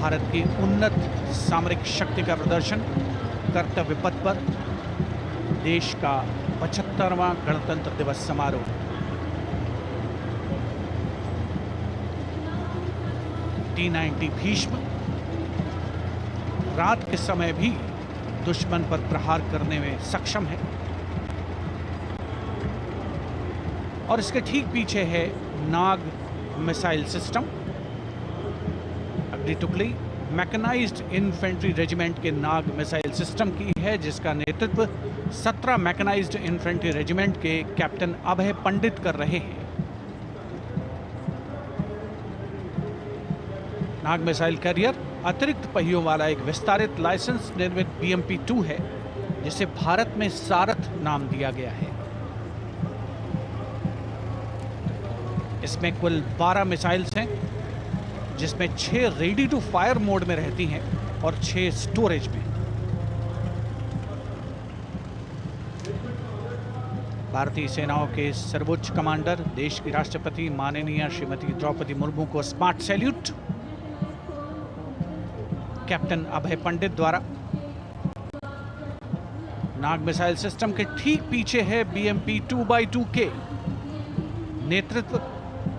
भारत की उन्नत सामरिक शक्ति का प्रदर्शन, कर्तव्य पथ पर देश का 75वां गणतंत्र दिवस समारोह। T-90 भीष्म रात के समय भी दुश्मन पर प्रहार करने में सक्षम है और इसके ठीक पीछे है नाग मिसाइल सिस्टम। अगली टुकड़ी मैकेनाइज्ड इन्फेंट्री रेजिमेंट के नाग मिसाइल सिस्टम की है, जिसका नेतृत्व 17 मैकेनाइज्ड इन्फेंट्री रेजिमेंट के कैप्टन अभय पंडित कर रहे हैं। नाग मिसाइल कैरियर अतिरिक्त पहियों वाला एक विस्तारित लाइसेंस निर्मित BMP-2 है, जिसे भारत में सारथ नाम दिया गया है। इसमें कुल 12 मिसाइल्स हैं, जिसमें 6 रेडी टू फायर मोड में रहती हैं और 6 स्टोरेज में। भारतीय सेनाओं के सर्वोच्च कमांडर देश की राष्ट्रपति माननीय श्रीमती द्रौपदी मुर्मू को स्मार्ट सैल्यूट कैप्टन अभय पंडित द्वारा। नाग मिसाइल सिस्टम के ठीक पीछे है BMP-2x2 के नेतृत्व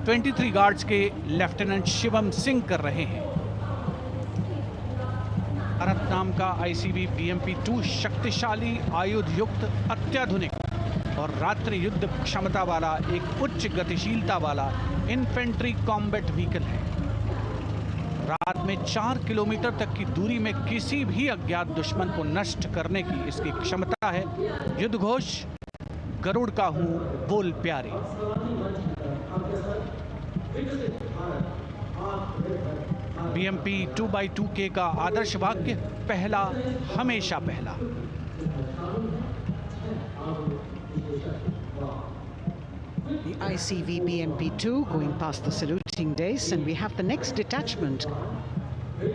23 गार्ड्स के लेफ्टिनेंट शिवम सिंह कर रहे हैं। भारत नाम का ICV BMP-2 शक्तिशाली आयुध युक्त अत्याधुनिक और रात्रि युद्ध क्षमता वाला एक उच्च गतिशीलता वाला इन्फेंट्री कॉम्बैट व्हीकल है। रात में 4 किलोमीटर तक की दूरी में किसी भी अज्ञात दुश्मन को नष्ट करने की इसकी क्षमता है। युद्ध घोष गरुड़ का हूं बोल प्यारे। BMP-2x2K का आदर्श वाक्य पहला हमेशा पहला। The ICV BMP-2 going past the saluting days, and we have the next detachment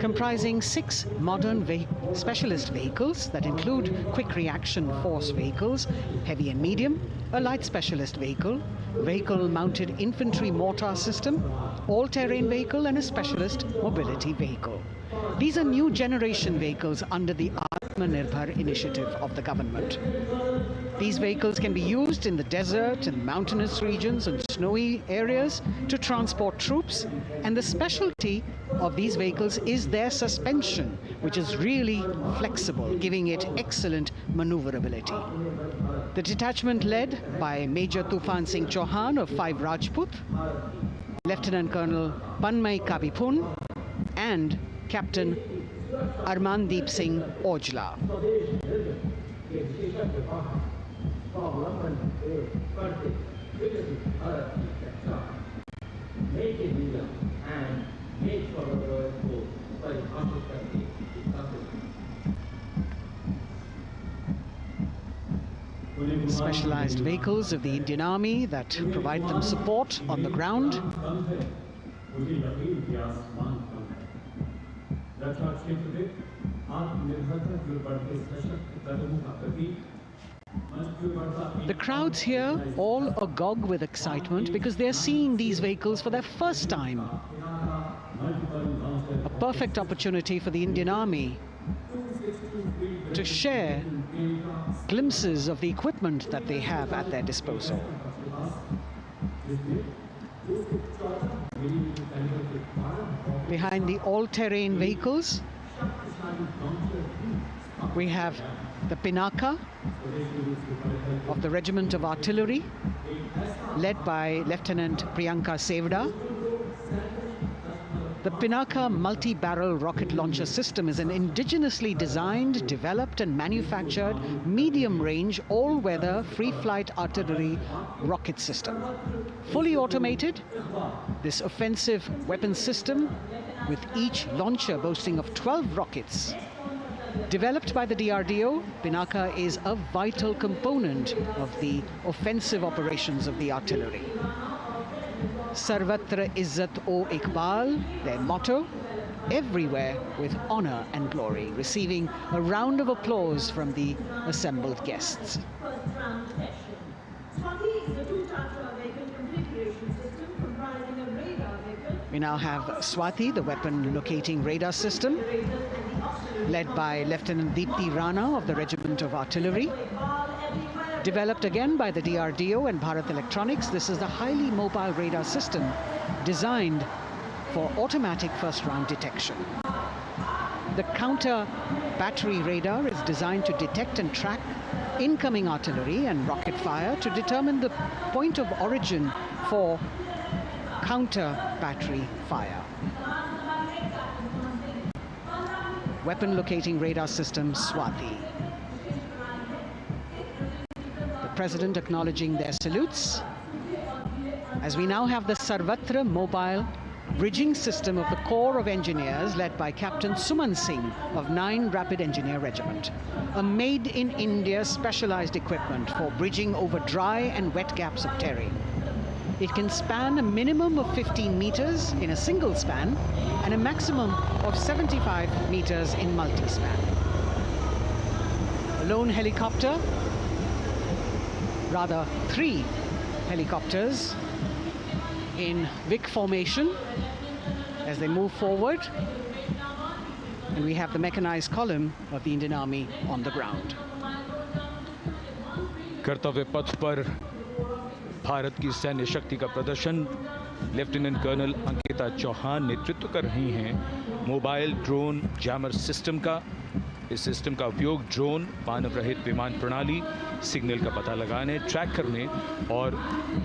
comprising 6 modern specialist vehicles that include quick reaction force vehicles, heavy and medium, a light specialist vehicle, vehicle-mounted infantry mortar system, all-terrain vehicle, and a specialist mobility vehicle. These are new generation vehicles under the Atmanirbhar initiative of the government. These vehicles can be used in the desert and mountainous regions and snowy areas to transport troops, and the specialty of these vehicles is their suspension, which is really flexible, giving it excellent maneuverability. The detachment led by Major Tufan Singh Chauhan of 5 Rajput, Lieutenant Colonel Panmay Kabipun, and Captain Armandeep Singh Ojla. Specialized vehicles of the Indian Army that provide them support on the ground. The crowds here all agog with excitement because they're seeing these vehicles for their first time. A perfect opportunity for the Indian Army to share glimpses of the equipment that they have at their disposal. Behind the all-terrain vehicles, we have the Pinaka of the Regiment of Artillery, led by Lieutenant Priyanka Sevda. The Pinaka multi-barrel rocket launcher system is an indigenously designed, developed and manufactured medium-range, all-weather, free-flight artillery rocket system. Fully automated, this offensive weapon system, with each launcher boasting of 12 rockets, developed by the DRDO, Pinaka is a vital component of the offensive operations of the artillery. Sarvatra Izzat o Iqbal, their motto, everywhere with honor and glory, receiving a round of applause from the assembled guests. Swati is a two-tactic vehicle configuration system comprising a radar vehicle We now have Swati, the weapon locating radar system, led by Lieutenant Deepthi Rana of the Regiment of Artillery. Developed again by the DRDO and Bharat Electronics, this is the highly mobile radar system designed for automatic first-round detection. The counter battery radar is designed to detect and track incoming artillery and rocket fire to determine the point of origin for counter battery fire. Weapon locating radar system Swati. The President acknowledging their salutes, as we now have the Sarvatra mobile bridging system of the Corps of Engineers led by Captain Suman Singh of 9 Rapid Engineer Regiment, a made-in-India specialized equipment for bridging over dry and wet gaps of terrain. It can span a minimum of 15 meters in a single span and a maximum of 75 meters in multi-span. A lone helicopter, rather 3 helicopters in Vic formation as they move forward, and we have the mechanized column of the Indian Army on the ground. कर्तव्य पथ पर भारत की सैन्य शक्ति का प्रदर्शन lieutenant colonel Ankita Chauhan नेतृत्व कर रही हैं मोबाइल ड्रोन जैमर सिस्टम का। इस सिस्टम का उपयोग ड्रोन, मानव रहित विमान प्रणाली, सिग्नल का पता लगाने, ट्रैक करने और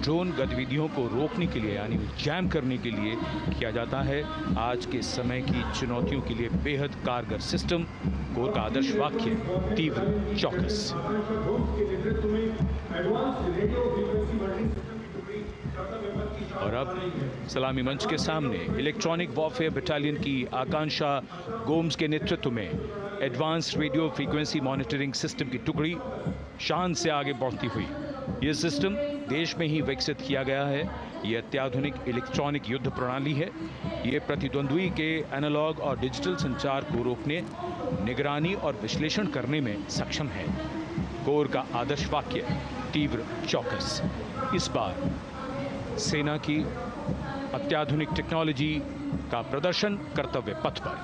ड्रोन गतिविधियों को रोकने के लिए यानी जैम करने के लिए किया जाता है। आज के समय की चुनौतियों के लिए बेहद कारगर सिस्टम। कोर का आदर्श वाक्य तीव्र चौकस। और अब सलामी मंच के सामने इलेक्ट्रॉनिक वॉरफेयर बटालियन की आकांक्षा गोम्स के नेतृत्व में advance radio frequency monitoring system की टुकड़ी शान से आगे बढ़ती हुई। यह सिस्टम देश में ही विकसित किया गया है। यह अत्याधुनिक इलेक्ट्रॉनिक युद्ध प्रणाली है। यह प्रतिद्वंद्वी के एनालॉग और डिजिटल संचार को रोकने, निगरानी और विश्लेषण करने में सक्षम है। कोर का आदर्श वाक्य तीव्र चौकस। इस बार सेना की अत्याधुनिक टेक्नोलॉजी का प्रदर्शन कर्तव्य पथ पर।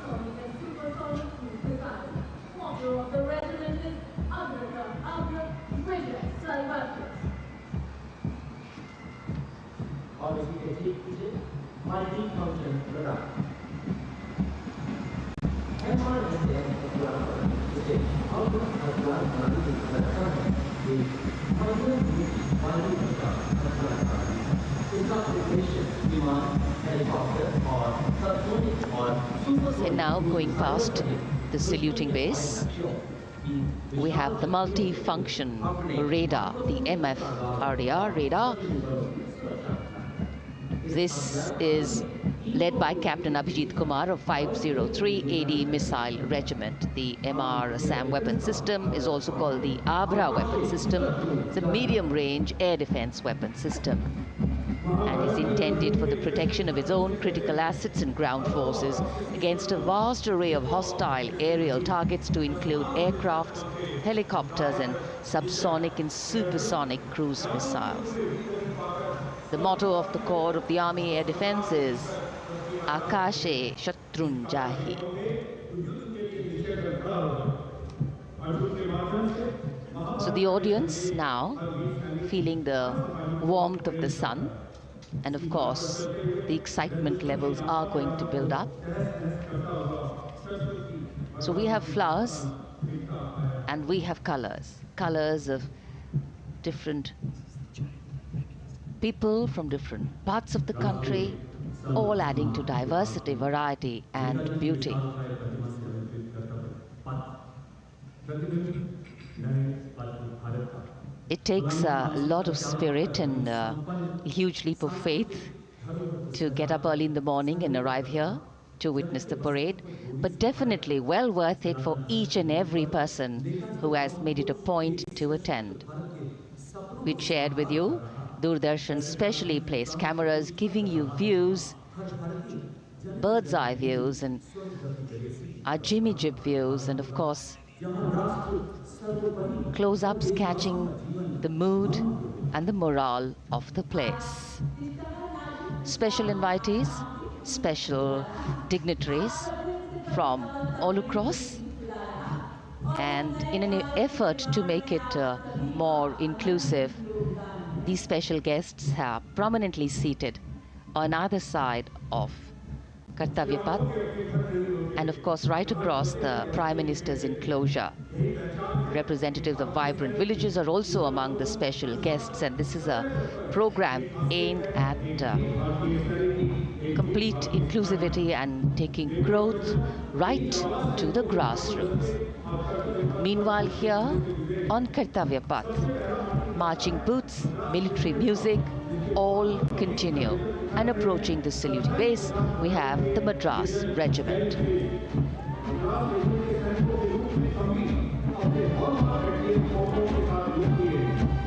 And now going past the saluting base, we have the multi-function radar, the MFRDR radar. This is led by Captain Abhijit Kumar of 503 AD Missile Regiment. The MR SAM weapon system is also called the Abra weapon system. It's a medium-range air defense weapon system and is intended for the protection of its own critical assets and ground forces against a vast array of hostile aerial targets to include aircrafts, helicopters, and subsonic and supersonic cruise missiles. The motto of the Corps of the Army Air Defense is Akashe Shatrun Jahi. So the audience now feeling the warmth of the sun, and of course the excitement levels are going to build up. So we have flowers and we have colors of different people from different parts of the country, all adding to diversity, variety, and beauty. It takes a lot of spirit and a huge leap of faith to get up early in the morning and arrive here to witness the parade, but definitely well worth it for each and every person who has made it a point to attend. We shared with you Doordarshan's specially placed cameras giving you views, bird's eye views, and our Jimmy Jib views, and of course close-ups catching the mood and the morale of the place. Special invitees special dignitaries from all across. And in an effort to make it more inclusive, these special guests are prominently seated on either side of Kartavya Path, and of course right across the Prime Minister's enclosure. Representatives of vibrant villages are also among the special guests, and this is a program aimed at complete inclusivity and taking growth right to the grassroots. Meanwhile, here on Kartavya Path, marching boots, military music, all continue. And approaching the saluting base, we have the Madras Regiment.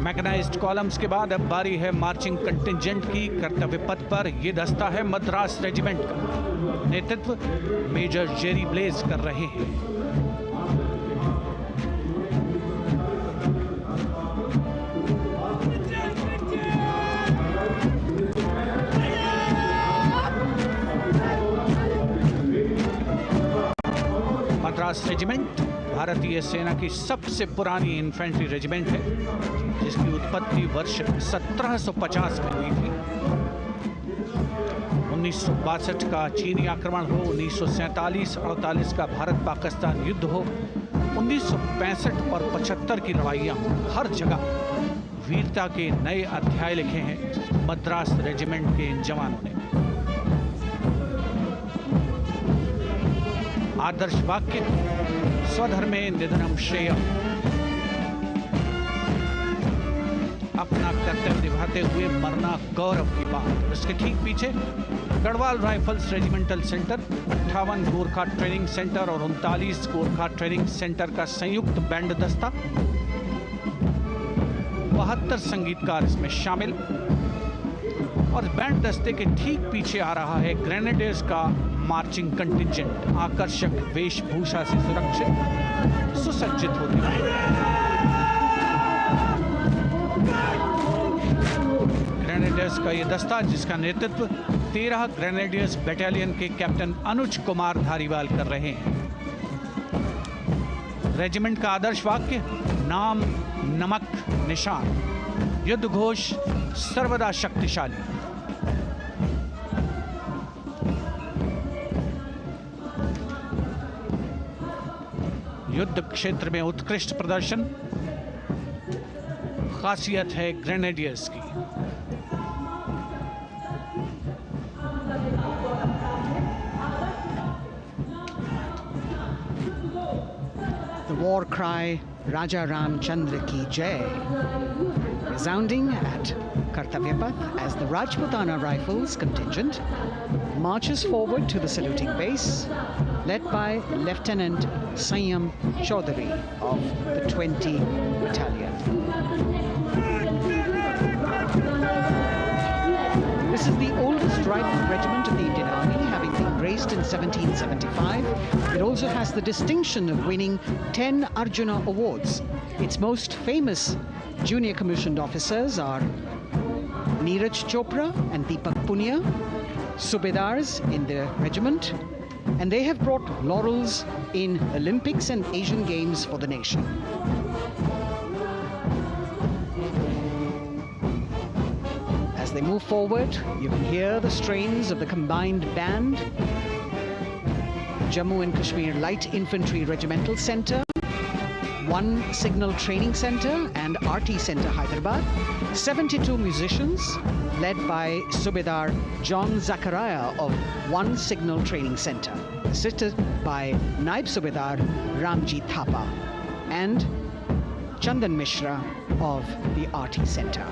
Mechanised columns के बाद अब बारी है marching contingent की। कर्तव्य पथ पर ये दस्ता है मद्रास रेजिमेंट का। नेतृत्व मेजर जेरी ब्लेज कर रहे हैं। मद्रास रेजिमेंट भारतीय सेना की सबसे पुरानी इन्फेंट्री रेजिमेंट है, जिसकी उत्पत्ति वर्ष 1750 में हुई थी। 1962 का चीनी आक्रमण हो, 1947-48 का भारत पाकिस्तान युद्ध हो, 1965 और 75 की लड़ाइयाँ हो, हर जगह वीरता के नए अध्याय लिखे हैं मद्रास रेजिमेंट के इन जवानों ने। आदर्श वाक्य स्वधर्मे निधनम श्रेयः। अपना कर्तव्य निभाते हुए मरना गौरव की बात। इसके ठीक पीछे Garhwal rifles regimental centre, 58 Gorkha training centre और 39 गोरखा ट्रेनिंग सेंटर का संयुक्त बैंड दस्ता। 72 संगीतकार इसमें शामिल। और बैंड दस्ते के ठीक पीछे आ रहा है ग्रेनेडियर्स का मार्चिंग कंटिंजेंट, आकर्षक वेशभूषा से सुरक्षित सुसज्जित होते हैं। ग्रेनेडियर्स का यह दस्ता, जिसका नेतृत्व 13 ग्रेनेडियर्स बटालियन के कैप्टन अनुज कुमार धारीवाल कर रहे हैं। रेजिमेंट का आदर्श वाक्य नाम नमक निशान, युद्ध घोष सर्वदा शक्तिशाली। युद्ध क्षेत्र में उत्कृष्ट प्रदर्शन खासियत है ग्रेनेडियर्स की। The war cry Raja Ramchandra Ki Jai resounding at Kartavya Path as the Rajputana Rifles contingent marches forward to the saluting base, led by Lieutenant Sanyam Chaudhary of the 20 Battalion. This is the oldest rifle regiment of the Indian Army, having been raised in 1775. It also has the distinction of winning 10 Arjuna Awards. Its most famous junior commissioned officers are Neeraj Chopra and Deepak Punia, Subedars in the regiment, and they have brought laurels in Olympics and Asian Games for the nation. As they move forward, you can hear the strains of the combined band. Jammu and Kashmir Light Infantry Regimental Centre, 1 Signal Training Centre and RT Centre Hyderabad, 72 musicians led by Subedar John Zachariah of 1 Signal Training Centre, assisted by Naib Subedar Ramji Thapa and Chandan Mishra of the RT Centre.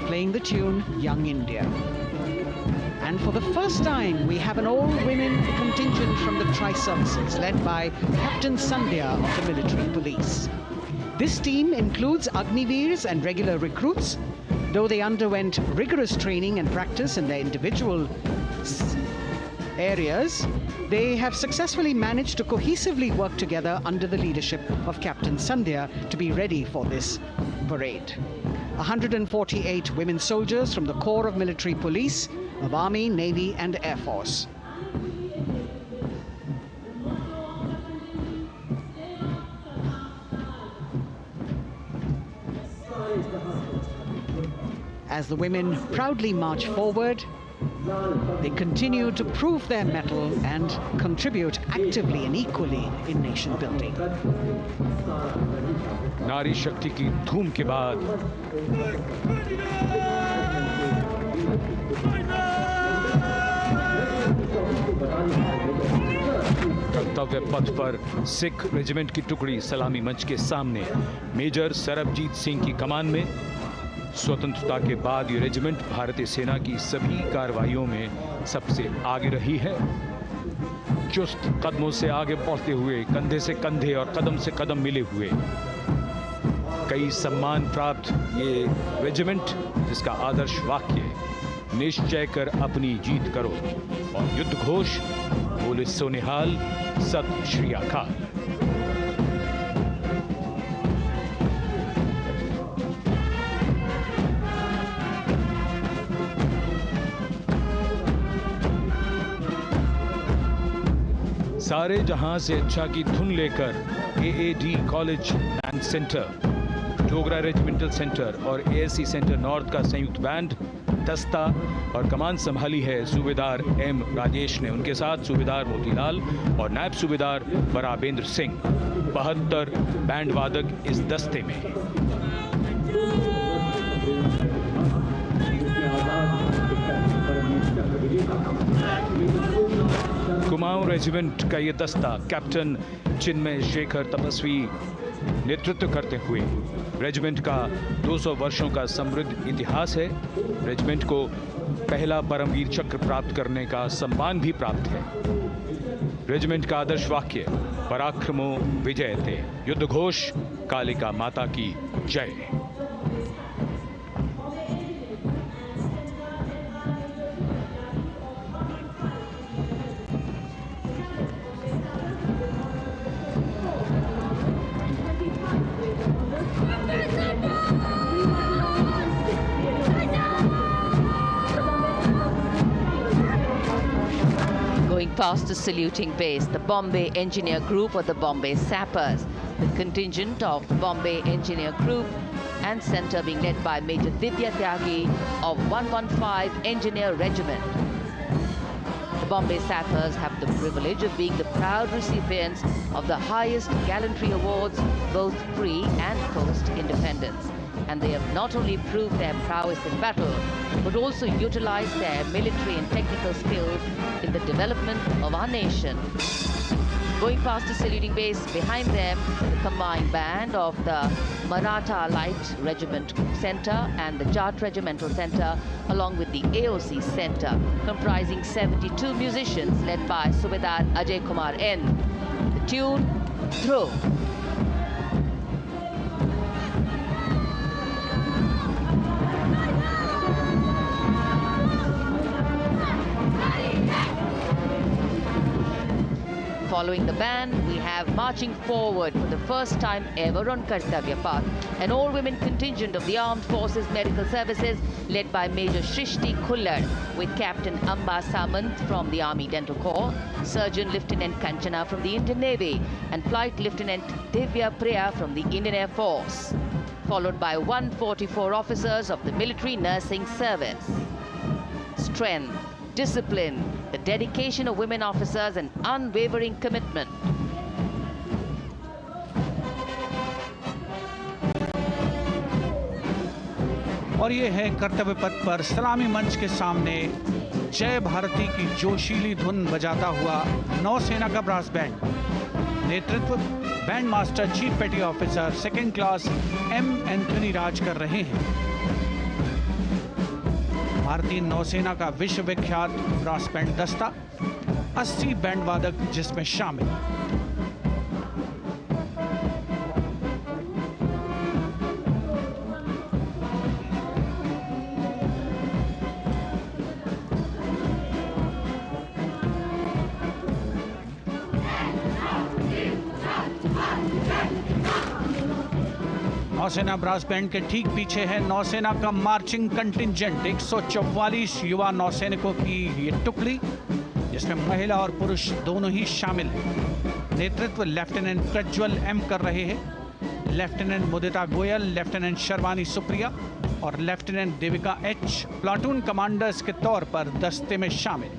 Playing the tune Young India. And for the first time, we have an all-women contingent from the Tri-Services, led by Captain Sandhya of the Military Police. This team includes Agniveers and regular recruits. Though they underwent rigorous training and practice in their individual areas, they have successfully managed to cohesively work together under the leadership of Captain Sandhya to be ready for this parade. 148 women soldiers from the Corps of Military Police of Army, Navy and Air Force. As the women proudly march forward, they continue to prove their mettle and contribute actively and equally in nation building. नारी शक्ति की धूम के बाद कर्तव्य पथ पर Sikh regiment की टुकड़ी सलामी मंच के सामने मेजर सरबजीत सिंह की कमान में। स्वतंत्रता के बाद ये रेजिमेंट भारतीय सेना की सभी कार्रवाइयों में सबसे आगे रही है। चुस्त कदमों से आगे बढ़ते हुए, कंधे से कंधे और कदम से कदम मिले हुए, कई सम्मान प्राप्त ये रेजिमेंट, जिसका आदर्श वाक्य निश्चय कर अपनी जीत करो और युद्ध घोष बोले सोनिहाल सत श्री अकाल। सारे जहां से अच्छा की धुन लेकर AAD college and centre, Dogra regimental centre और एएससी सेंटर नॉर्थ का संयुक्त बैंड, दस्ता और कमान संभाली है सूबेदार एम राजेश ने। उनके साथ सूबेदार मोतीलाल और नायब सूबेदार बराबेंद्र सिंह। 72 बैंड वादक इस दस्ते में। कुमाऊं रेजिमेंट का ये दस्ता कैप्टन चिन्मय शेखर तपस्वी नेतृत्व करते हुए, रेजिमेंट का 200 वर्षों का समृद्ध इतिहास है। रेजिमेंट को पहला परमवीर चक्र प्राप्त करने का सम्मान भी प्राप्त है। रेजिमेंट का आदर्श वाक्य पराक्रमो विजयते, युद्ध घोष कालिका माता की जय। Going past the saluting base, the Bombay Engineer Group or the Bombay Sappers, the contingent of the Bombay Engineer Group and Centre being led by Major Divya Tyagi of 115 Engineer Regiment. The Bombay Sappers have the privilege of being the proud recipients of the highest gallantry awards, both pre and post independence. And they have not only proved their prowess in battle, but also utilized their military and technical skills in the development of our nation. Going past the saluting base, behind them, the combined band of the Maratha Light Regiment Centre and the Jat Regimental Centre, along with the AOC Centre, comprising 72 musicians led by Subedar Ajay Kumar N. The tune, Dhruv. Following the band, we have marching forward for the first time ever on Kartavya Path, an all-women contingent of the Armed Forces Medical Services led by Major Shrishti Khullar, with Captain Amba Samant from the Army Dental Corps, Surgeon Lieutenant Kanchana from the Indian Navy, and Flight Lieutenant Divya Priya from the Indian Air Force, followed by 144 officers of the Military Nursing Service. Strength, discipline, the dedication of women officers and unwavering commitment. और ये है कर्तव्य पथ पर सलामी मंच के सामने जय भारती की जोशीली धुन बजाता हुआ नौसेना का ब्रास बैंड। नेतृत्व band master chief petty officer second class M Anthony Raj कर रहे हैं। भारतीय नौसेना का विश्व विख्यात ब्रास बैंड दस्ता, 80 बैंड वादक जिसमें शामिल। नौसेना ब्रास बैंड के ठीक पीछे है नौसेना का मार्चिंग कंटिंजेंट, 144 युवा नौसैनिकों की ये टुकड़ी, जिसमें महिला और पुरुष दोनों ही शामिल हैं। नेतृत्व लेफ्टिनेंट प्रज्वल एम कर रहे हैं। लेफ्टिनेंट मुदिता गोयल, लेफ्टिनेंट शर्वानी सुप्रिया और lieutenant Devika H platoon commanders के तौर पर दस्ते में शामिल।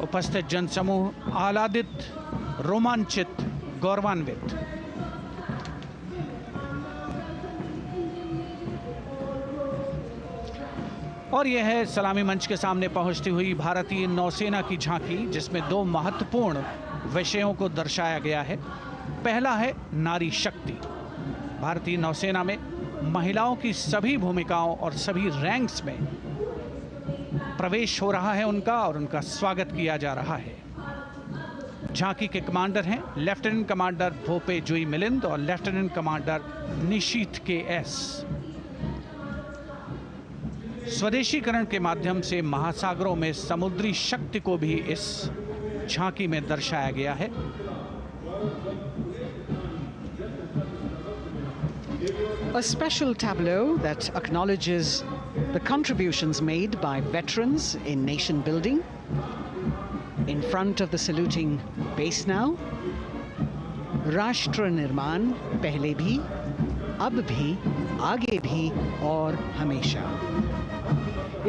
उपस्थित जनसमूह आह्लादित, रोमांचित, गौरवान्वित। और यह है सलामी मंच के सामने पहुंचती हुई भारतीय नौसेना की झांकी, जिसमें दो महत्वपूर्ण विषयों को दर्शाया गया है। पहला है नारी शक्ति। भारतीय नौसेना में महिलाओं की सभी भूमिकाओं और सभी रैंक्स में प्रवेश हो रहा है उनका, और उनका स्वागत किया जा रहा है। झांकी के कमांडर हैं लेफ्टिनेंट कमांडर भोपे जुई मिलिंद और लेफ्टिनेंट कमांडर निशीथ के एस। स्वदेशीकरण के माध्यम से महासागरों में समुद्री शक्ति को भी इस झांकी में दर्शाया गया है। A special tableau that acknowledges the contributions made by veterans in nation building. In front of the saluting base now, राष्ट्र निर्माण पहले भी, अब भी, आगे भी और हमेशा.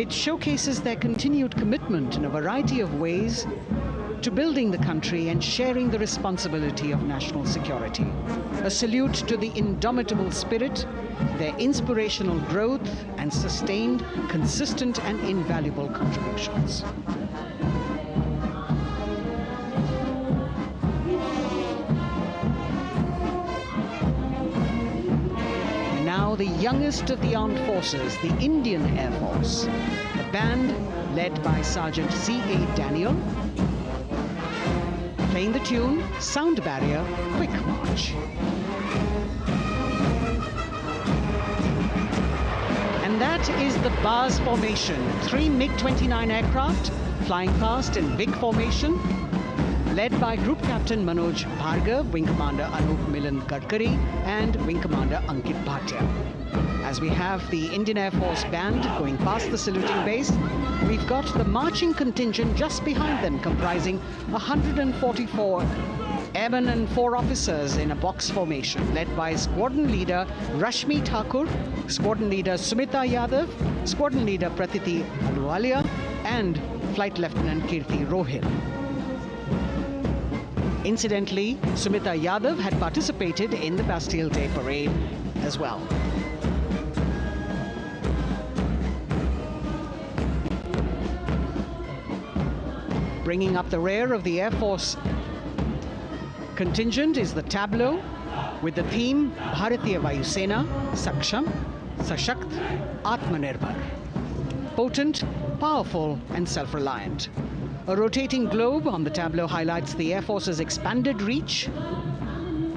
It showcases their continued commitment in a variety of ways to building the country and sharing the responsibility of national security. A salute to the indomitable spirit, their inspirational growth and sustained, consistent and invaluable contributions. Now the youngest of the armed forces, the Indian Air Force, the band led by Sergeant C.A. Daniel, playing the tune Sound Barrier Quick March. And that is the Bars formation, 3 MiG-29 aircraft flying past in big formation, led by Group Captain Manoj Bhargav, Wing Commander Anup Milan Gadkari and Wing Commander Ankit Bhatia. As we have the Indian Air Force band going past the saluting base, we've got the marching contingent just behind them, comprising 144 airmen and 4 officers in a box formation, led by Squadron Leader Rashmi Thakur, Squadron Leader Sumita Yadav, Squadron Leader Pratiti Aluwalia and Flight Lieutenant Kirti Rohil. Incidentally, Sumita Yadav had participated in the Bastille Day parade as well. Bringing up the rear of the Air Force contingent is the tableau with the theme Bharatiya Vayu Sena, Saksham, Sashakt, Atmanirbhar. Potent, powerful and self-reliant. A rotating globe on the tableau highlights the Air Force's expanded reach.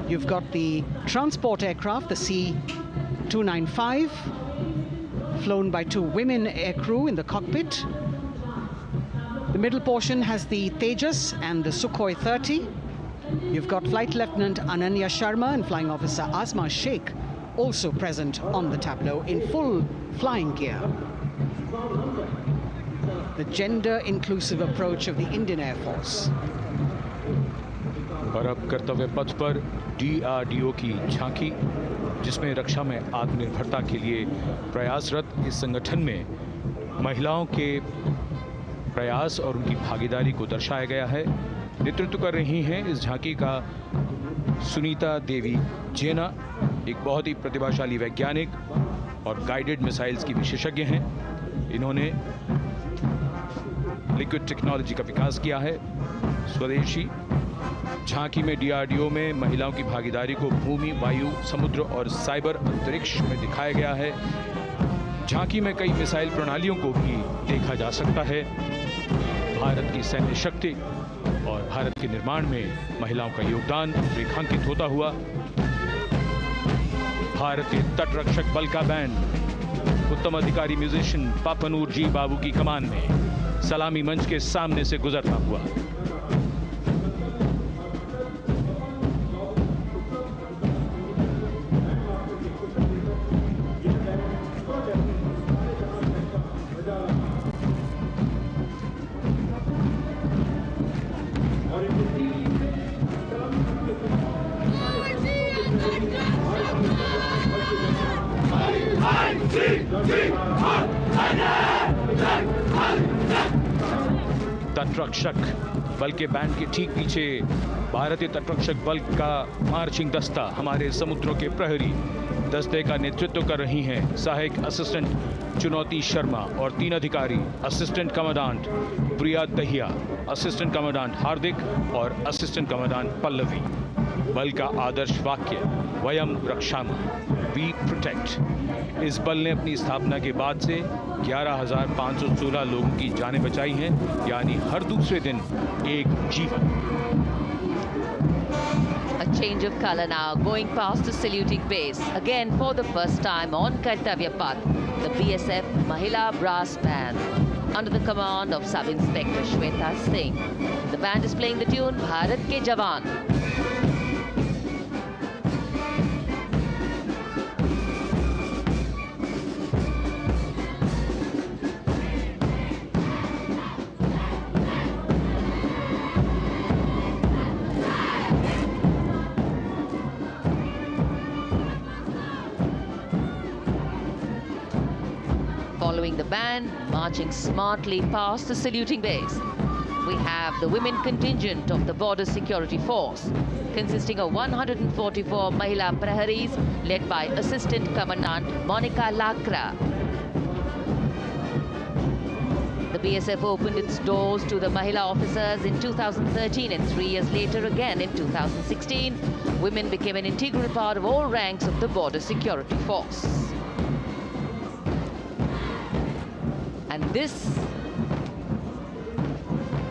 You've got the transport aircraft, the C-295, flown by 2 women aircrew in the cockpit. The middle portion has the Tejas and the Sukhoi 30. You've got Flight Lieutenant Ananya Sharma and Flying Officer Asma Sheikh also present on the tableau in full flying gear. The gender-inclusive approach of the Indian Air Force. और अब कर्तव्य पथ पर DRDO की झांकी, जिसमें रक्षा में आत्मनिर्भरता के लिए प्रयासरत इस संगठन में महिलाओं के प्रयास और उनकी भागीदारी को दर्शाया गया है। नेतृत्व कर रही हैं इस झांकी का सुनीता देवी जेना, एक बहुत ही प्रतिभाशाली वैज्ञानिक और गाइडेड मिसाइल्स की विशेषज्ञ हैं। इन्होंने लिक्विड टेक्नोलॉजी का विकास किया है। स्वदेशी झांकी में DRDO में महिलाओं की भागीदारी को भूमि, वायु, समुद्र और साइबर अंतरिक्ष में दिखाया गया है। झांकी में कई मिसाइल प्रणालियों को भी देखा जा सकता है। भारत की सैन्य शक्ति और भारत के निर्माण में महिलाओं का योगदान रेखांकित होता हुआ भारतीय तटरक्षक बल का बैंड उत्तम अधिकारी म्यूजिशियन पापनूर जी बाबू की कमान में सलामी मंच के सामने से गुजरता हुआ तटरक्षक बल के बैंड के ठीक पीछे भारतीय तटरक्षक बल का मार्चिंग दस्ता हमारे समुद्रों के प्रहरी दस्ते का नेतृत्व कर रही हैं सहायक असिस्टेंट चुनौती शर्मा और 3 अधिकारी असिस्टेंट कमांडेंट प्रिया दहिया, असिस्टेंट कमांडेंट हार्दिक और असिस्टेंट कमांडेंट पल्लवी। बल का आदर्श वाक्य वयम रक्षामः, वी प्रोटेक्ट। इस बल ने अपनी स्थापना के बाद से 11,516 लोगों की जानें बचाई हैं, यानी हर दूसरे दिन एक जीवन। A change of color now, going past the saluting base. Again, for the first time on Kartavya Path, the BSF Mahila Brass Band, under the command of Sub-Inspector Shweta Singh. The band is playing the tune Bharat Ke Jawan. Following the band, marching smartly past the saluting base, we have the women contingent of the Border Security Force, consisting of 144 Mahila Praharis, led by Assistant Commandant Monica Lakra. The BSF opened its doors to the Mahila officers in 2013, and 3 years later again in 2016, women became an integral part of all ranks of the Border Security Force. And this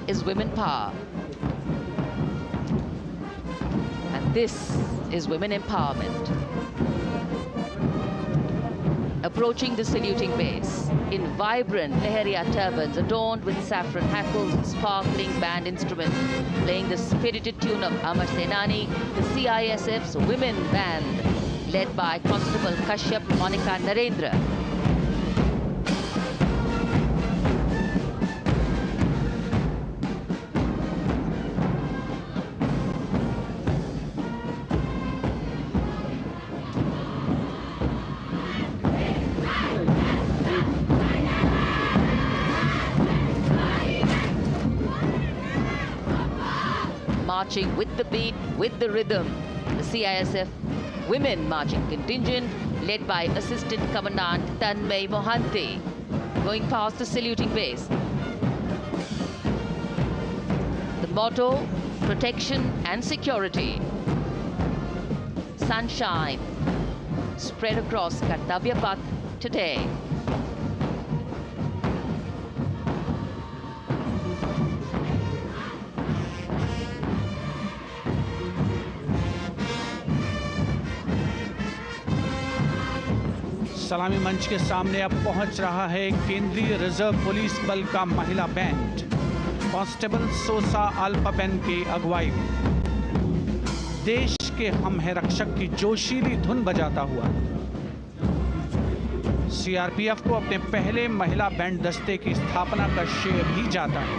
is women power. And this is women empowerment. Approaching the saluting base in vibrant Leheria turbans adorned with saffron hackles and sparkling band instruments, playing the spirited tune of Amar Senani, the CISF's women band, led by Constable Kashyap Monica Narendra. Marching with the beat, with the rhythm, the CISF Women Marching Contingent, led by Assistant Commandant Tanmay Mohanty, going past the saluting base. The motto, protection and security. Sunshine spread across Kartavya Path today. सलामी मंच के सामने अब पहुंच रहा है केंद्रीय reserve police बल का महिला बैंड, कांस्टेबल सोसा अल्पाबेन के अगुवाई में देश के हम है रक्षक की जोशीली धुन बजाता हुआ सीआरपीएफ को अपने पहले महिला बैंड दस्ते की स्थापना का श्रेय भी जाता है।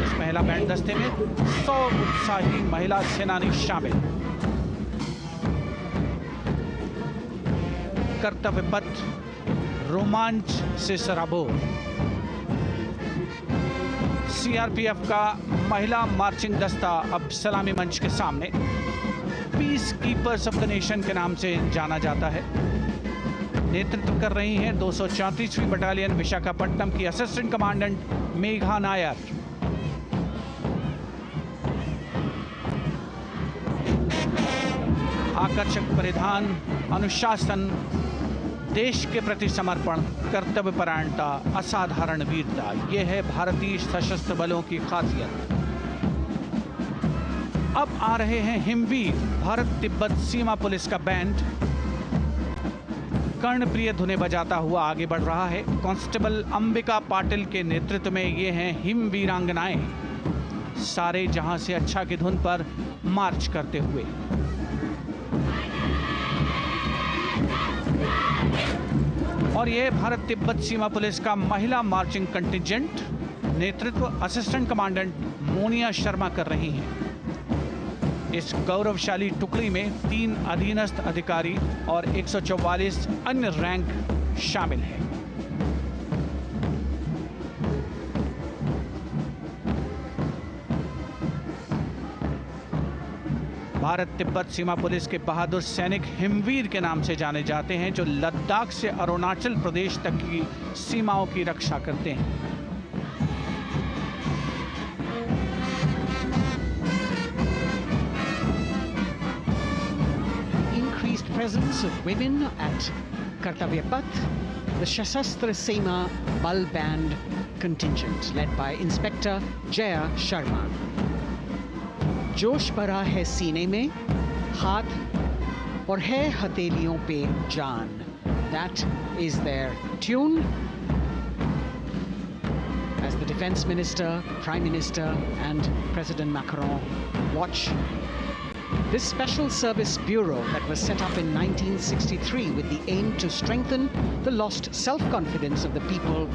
इस महिला बैंड दस्ते में 100 उत्साही महिला सेनानी शामिल। कर्तव्य पथ रोमांच से सराबोर। सीआरपीएफ का महिला मार्चिंग दस्ता अब सलामी मंच के सामने peace keepers of the nation के नाम से जाना जाता है। नेतृत्व कर रही हैं 234वीं बटालियन विशाखापट्टनम की असिस्टेंट कमांडेंट मेघा नायर। आकर्षक परिधान, अनुशासन, देश के प्रति समर्पण, कर्तव्य परायणता, असाधारण वीरता, ये है भारतीय सशस्त्र बलों की खासियत। अब आ रहे हैं हिमवीर भारत तिब्बत सीमा पुलिस का बैंड, कर्णप्रिय धुनें बजाता हुआ आगे बढ़ रहा है। कांस्टेबल अंबिका पाटिल के नेतृत्व में ये हैं हिमवीरांगनाएं, सारे जहां से अच्छा की धुन पर मार्च करते हुए। और यह भारत तिब्बत सीमा पुलिस का महिला मार्चिंग कंटिजेंट, नेतृत्व असिस्टेंट कमांडेंट मोनिया शर्मा कर रही हैं। इस गौरवशाली टुकड़ी में 3 अधीनस्थ अधिकारी और 144 अन्य रैंक शामिल है। भारत तिब्बत सीमा पुलिस के बहादुर सैनिक हिमवीर के नाम से जाने जाते हैं, जो लद्दाख से अरुणाचल प्रदेश तक की सीमाओं की रक्षा करते हैं। Increased presence of women at Kartavya Path, the Shasastra Seema Bal Band contingent led by Inspector Jaya Sharma. जोश भरा है सीने में, हाथ और है हथेलियों पे जान. That is their tune. As the Defense Minister, Prime Minister and President Macron watch this Special Service Bureau that was set up in 1963 with the aim to strengthen the lost self-confidence of the people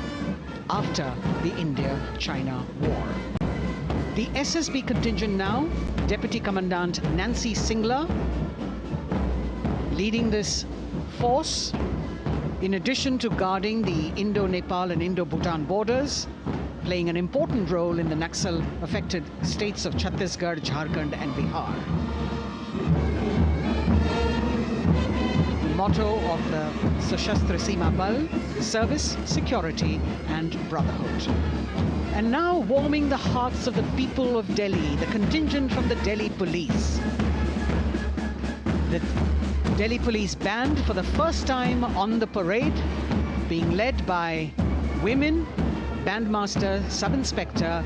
after the India-China War. The SSB contingent now, Deputy Commandant Nancy Singla, leading this force, in addition to guarding the Indo-Nepal and Indo-Bhutan borders, playing an important role in the Naxal-affected states of Chhattisgarh, Jharkhand and Bihar. The motto of the Sashastra Seema Bal, service, security and brotherhood. And now warming the hearts of the people of Delhi, the contingent from the Delhi Police. The Delhi Police Band for the first time on the parade, being led by women, Bandmaster Sub-Inspector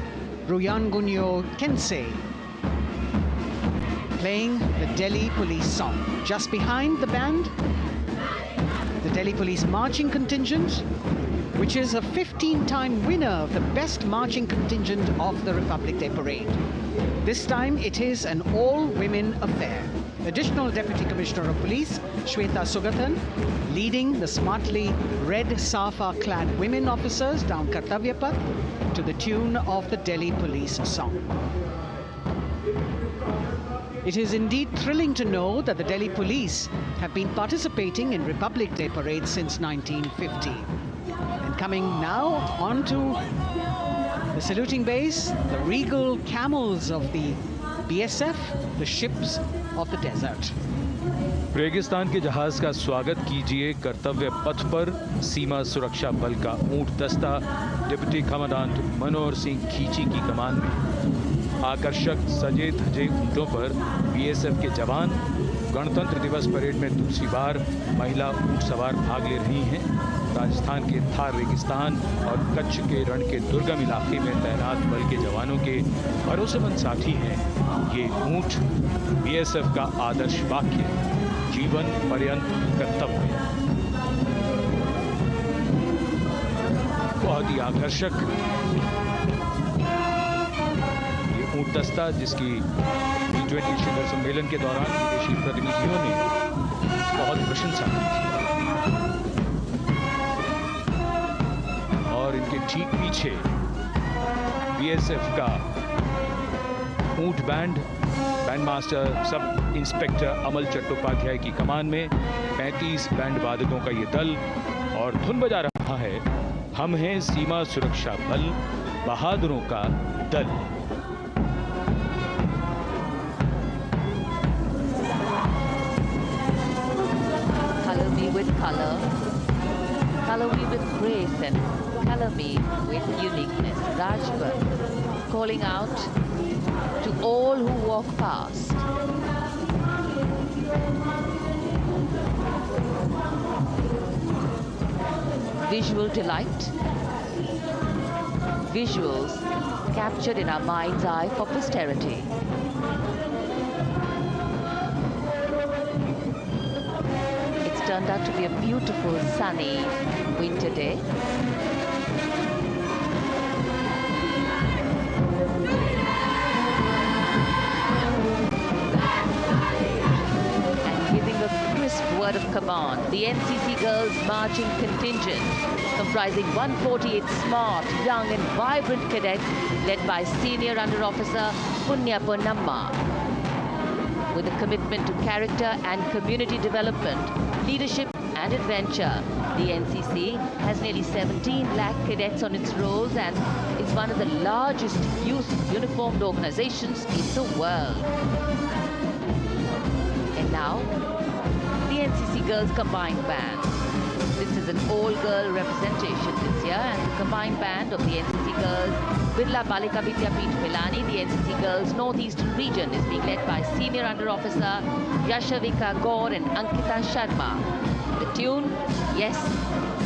Ruyangunyo Kensei, playing the Delhi Police song. Just behind the band, the Delhi Police marching contingent, which is a 15-time winner of the best marching contingent of the Republic Day Parade. This time it is an all-women affair. Additional Deputy Commissioner of Police, Shweta Sugathan, leading the smartly red safa-clad women officers down Kartavya Path to the tune of the Delhi Police song. It is indeed thrilling to know that the Delhi Police have been participating in Republic Day Parade since 1950. And coming now onto the saluting base, the regal camels of the BSF, the ships of the desert. रेगिस्तान के जहाज का स्वागत कीजिए कर्तव्य पथ पर सीमा सुरक्षा बल का ऊंट दस्ता डिप्टी कमांडेंट मनोहर सिंह खींची की कमान में। आकर्षक सजे धजे ऊंटों पर बीएसएफ के जवान गणतंत्र दिवस परेड में दूसरी बार महिला ऊंट सवार भाग ले रही हैं। राजस्थान के थार रेगिस्तान और कच्छ के रण के दुर्गम इलाके में तैनात बल के जवानों के भरोसेमंद साथी हैं ये ऊंट। बीएसएफ का आदर्श वाक्य, जीवन पर्यंत कर्तव्य। बहुत ही आकर्षक ये ऊंट दस्ता, जिसकी G20 शिखर सम्मेलन के दौरान विदेशी प्रतिनिधियों ने बहुत प्रशंसा की थी। और इनके ठीक पीछे बीएसएफ का ऊंट band, band master sub inspector Amal Chattopadhyay की कमान में 35 बैंड वादकों का ये दल, और धुन बजा रहा है हम हैं सीमा सुरक्षा बल, बहादुरों का दल। Color me with color, color me with grace, and color me with uniqueness. Rajput calling out to all who walk past. Visual delight, visuals captured in our mind's eye for posterity. It's turned out to be a beautiful sunny winter day. Word of command, the NCC Girls Marching Contingent, comprising 148 smart, young and vibrant cadets led by Senior Under Officer Punya Ponnamma. With a commitment to character and community development, leadership and adventure. The NCC has nearly 17 lakh cadets on its rolls and is one of the largest youth uniformed organizations in the world. And now, the NCC Girls Combined Band. This is an all-girl representation this year, and the combined band of the NCC Girls Birla Balika Vidyapeeth Milani, the NCC Girls Northeastern region, is being led by Senior Under Officer Yashavika Gaur and Ankita Sharma. The tune, yes,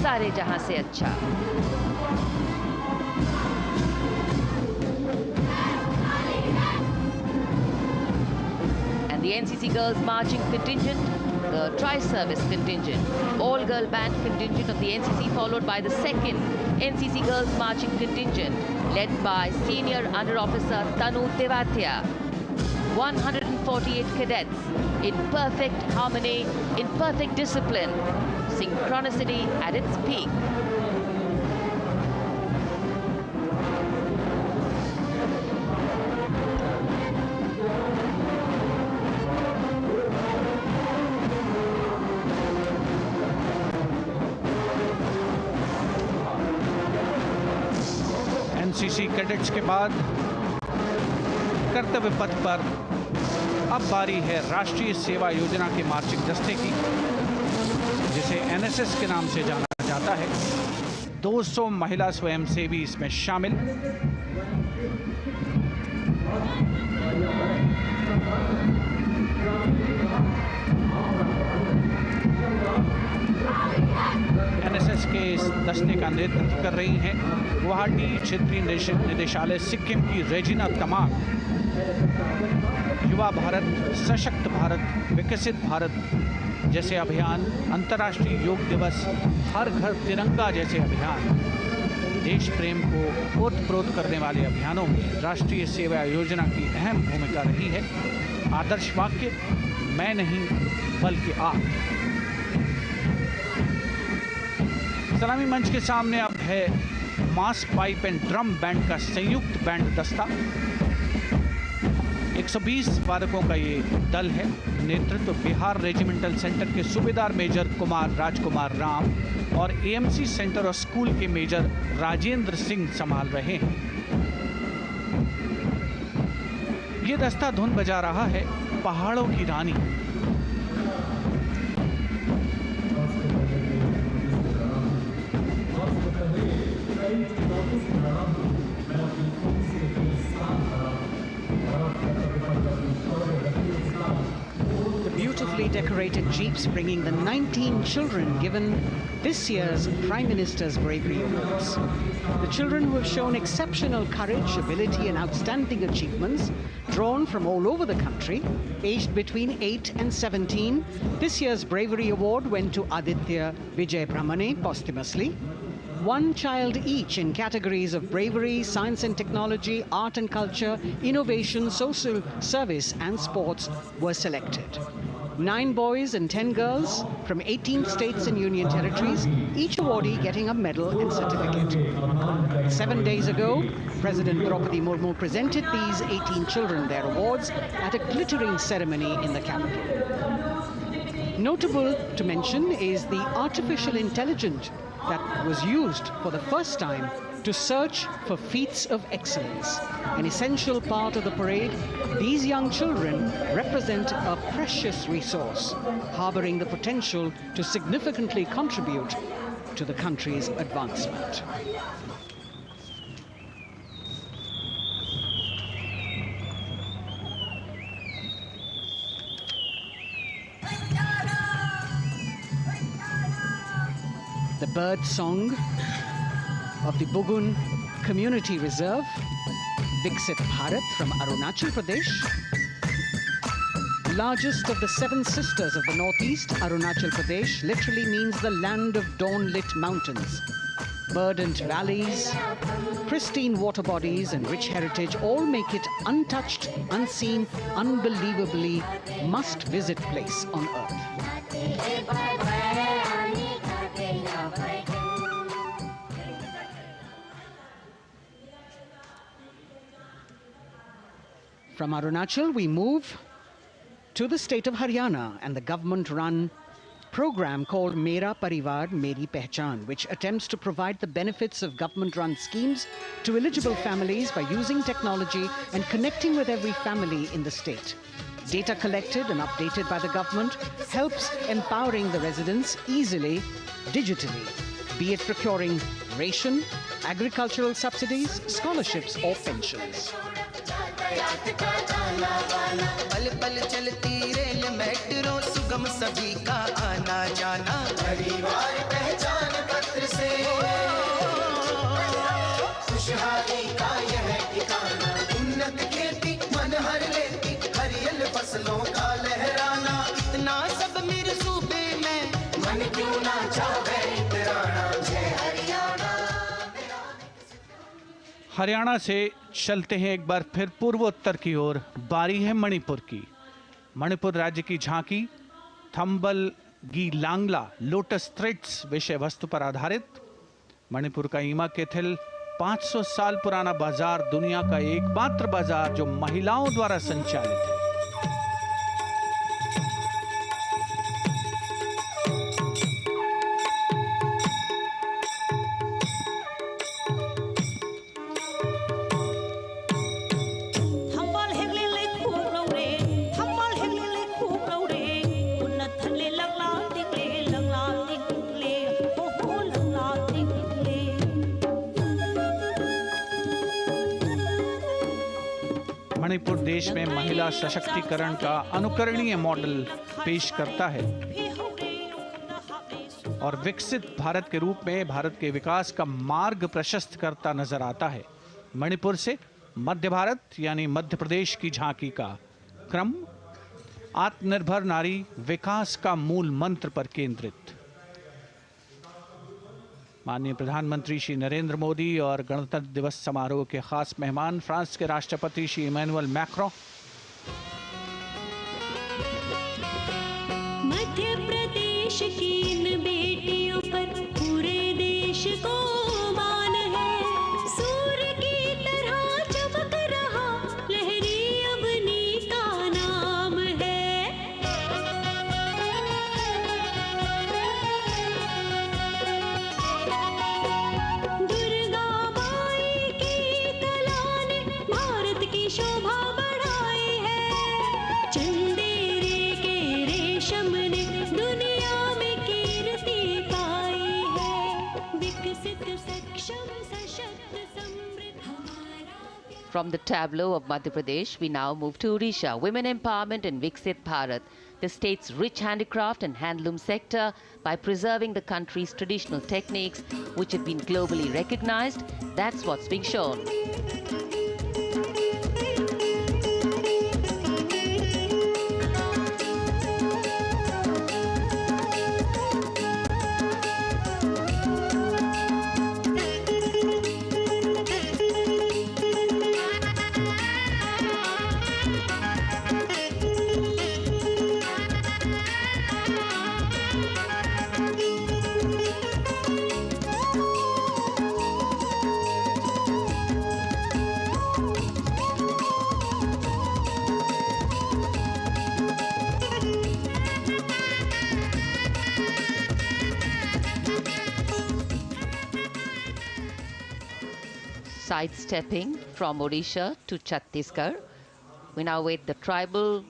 Sare Jahan Se Acha. And the NCC Girls Marching Contingent, the Tri-Service Contingent, all-girl band contingent of the NCC, followed by the second NCC Girls Marching Contingent, led by Senior Under Officer Tanu Tevatia. 148 cadets in perfect harmony, in perfect discipline, synchronicity at its peak. NCC cadets के बाद कर्तव्य पथ पर अब बारी है राष्ट्रीय सेवा योजना के मार्चिंग दस्ते की, जिसे एनएसएस के नाम से जाना जाता है। 200 महिला स्वयंसेवी इसमें शामिल। एनएसएस के इस दस्ते का नेतृत्व कर रही हैं गुवाहाटी क्षेत्रीय निदेशालय सिक्किम की रेजिना तमाम। युवा भारत, सशक्त भारत, विकसित भारत जैसे अभियान, अंतर्राष्ट्रीय योग दिवस, हर घर तिरंगा जैसे अभियान, देश प्रेम को ओतप्रोत करने वाले अभियानों में राष्ट्रीय सेवा योजना की अहम भूमिका रही है। आदर्श वाक्य, मैं नहीं बल्कि आप। सलामी मंच के सामने अब है मास पाइप एंड ड्रम बैंड का संयुक्त बैंड दस्ता। 120 वादकों का ये दल है। नेतृत्व बिहार रेजिमेंटल सेंटर के सूबेदार मेजर कुमार राजकुमार राम और एएमसी सेंटर और स्कूल के मेजर राजेंद्र सिंह संभाल रहे हैं। ये दस्ता धुन बजा रहा है पहाड़ों की रानी। Beautifully decorated jeeps bringing the 19 children given this year's Prime Minister's Bravery Awards. The children who have shown exceptional courage, ability and outstanding achievements, drawn from all over the country, aged between 8 and 17. This year's Bravery Award went to Aditya Vijay Brahmane posthumously. One child each in categories of bravery, science and technology, art and culture, innovation, social service and sports were selected. 9 boys and 10 girls from 18 states and union territories, each awardee getting a medal and certificate. 7 days ago, President Draupadi Murmu presented these 18 children their awards at a glittering ceremony in the capital. Notable to mention is the artificial intelligence that was used for the first time to search for feats of excellence. An essential part of the parade, these young children represent a precious resource, harboring the potential to significantly contribute to the country's advancement. The bird song of the Bugun Community Reserve, Viksit Bharat from Arunachal Pradesh. Largest of the 7 sisters of the Northeast, Arunachal Pradesh literally means the land of dawn-lit mountains. Verdant valleys, pristine water bodies and rich heritage all make it untouched, unseen, unbelievably must-visit place on earth. From Arunachal, we move to the state of Haryana and the government-run program called Mera Parivar Meri Pehchan, which attempts to provide the benefits of government-run schemes to eligible families by using technology and connecting with every family in the state. Data collected and updated by the government helps empowering the residents easily, digitally, be it procuring ration, agricultural subsidies, scholarships or pensions. पल पल चलती rail metro सुगम सभी का आना जाना परिवार पहचान पत्र से खुशहाली का यह ठिकाना उन्नत खेती मन हर लेती हरियल फसलों का लहराना इतना सब मेरे सूबे में मन क्यों ना चाहे इतराना जय हरियाणा। हरियाणा से चलते हैं एक बार फिर पूर्वोत्तर की ओर। बारी है मणिपुर की। मणिपुर राज्य की झांकी थंबल गी लांगला लोटस थ्रेड्स विषय वस्तु पर आधारित। मणिपुर का ईमा केथिल 500 साल पुराना बाजार दुनिया का एकमात्र बाजार जो महिलाओं द्वारा संचालित है। मणिपुर देश में महिला सशक्तिकरण का अनुकरणीय मॉडल पेश करता है और विकसित भारत के रूप में भारत के विकास का मार्ग प्रशस्त करता नजर आता है। मणिपुर से मध्य भारत यानी मध्य प्रदेश की झांकी का क्रम आत्मनिर्भर नारी विकास का मूल मंत्र पर केंद्रित। माननीय प्रधानमंत्री श्री नरेंद्र मोदी और गणतंत्र दिवस समारोह के खास मेहमान फ्रांस के राष्ट्रपति श्री इमैनुअल मैक्रों। मध्य प्रदेश की इन बेटियों पर पूरे देश को मान है। सूर्य की तरह चमक रहा लहरी अवनी का नाम है। दुर्गा माई की कला ने भारत की शोभा बढ़ाई है। चंदेरे के रेशम ने दुनिया में कीर्ति पाई है। विकसित सक्षम सशक्त समृद्ध हमारा प्यार। From the tableau of Madhya Pradesh, we now move to Odisha. Women empowerment in Viksit Bharat, the state's rich handicraft and handloom sector, by preserving the country's traditional techniques, which have been globally recognized. That's what's being shown. Sidestepping from Odisha to Chhattisgarh, we now wait the tribal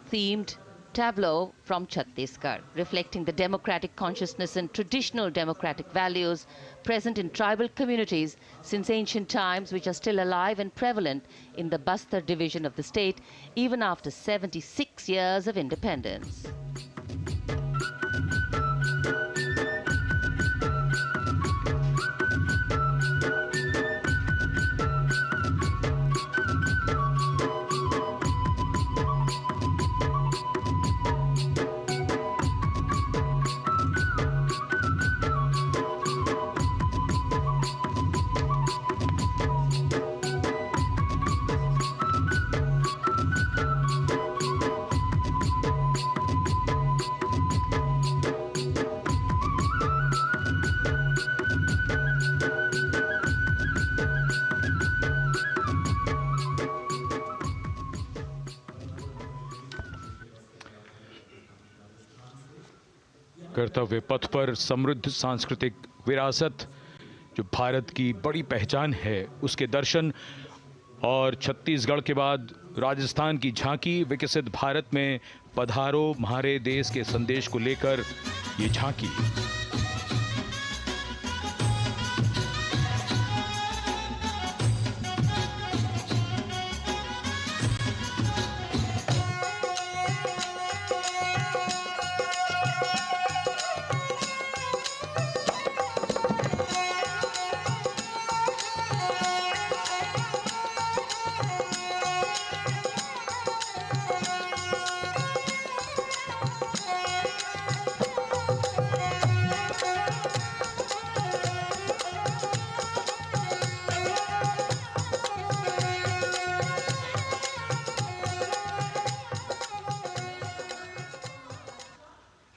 themed tableau from Chhattisgarh, reflecting the democratic consciousness and traditional democratic values present in tribal communities since ancient times, which are still alive and prevalent in the Bastar division of the state, even after 76 years of independence. कर्तव्य पथ पर समृद्ध सांस्कृतिक विरासत जो भारत की बड़ी पहचान है उसके दर्शन, और छत्तीसगढ़ के बाद राजस्थान की झांकी विकसित भारत में पधारो म्हारे देश के संदेश को लेकर ये झांकी।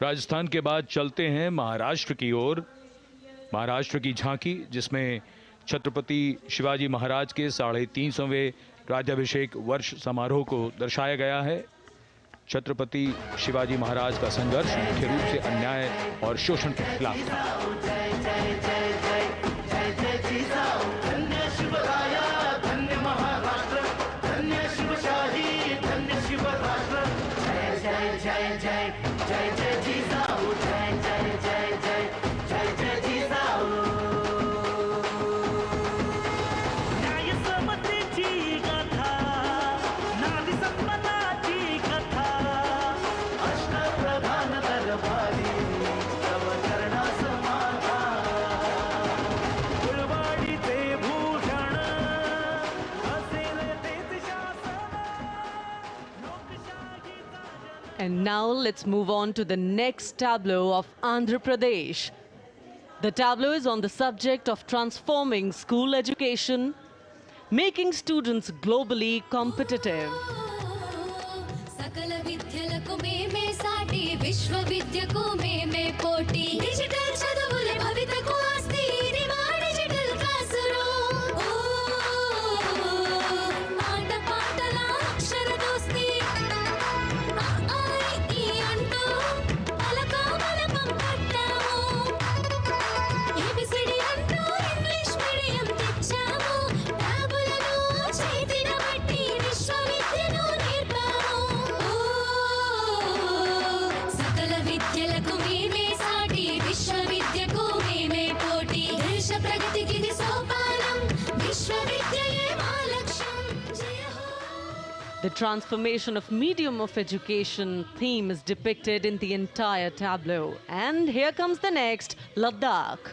राजस्थान के बाद चलते हैं महाराष्ट्र की ओर। महाराष्ट्र की झांकी जिसमें छत्रपति शिवाजी महाराज के 350वें राज्याभिषेक वर्ष समारोह को दर्शाया गया है। छत्रपति शिवाजी महाराज का संघर्ष मुख्य रूप से अन्याय और शोषण के खिलाफ था। And now let's move on to the next tableau of Andhra Pradesh. The tableau is on the subject of transforming school education, making students globally competitive. सकल विद्यలకు మేమే సాటి విశ్వవిద్యకు మేమే పోటీ డిజిటల్ చదువుల భవితకు ఆస్తి ఇది మా డిజిటల్ క్లాస్ రూమ్ పాట పాటల అక్షర దోస్తి ఈ అంటూ పలక బలపం పట్టాము ఏబిసిడి అంటూ ఇంగ్లీష్ మీడియం తెచ్చాము టాబులను చేతిన బట్టి విశ్వవిద్యను నేర్పాము సకల విద్యలకు మేమే సాటి విశ్వవిద్యకు మేమే పోటీ దేశ ప్రగతికి ఇది సోపానం విశ్వవిద్యయే మా లక్ష్యం జయ హో. The transformation of medium of education theme is depicted in the entire tableau. And here comes the next, Ladakh.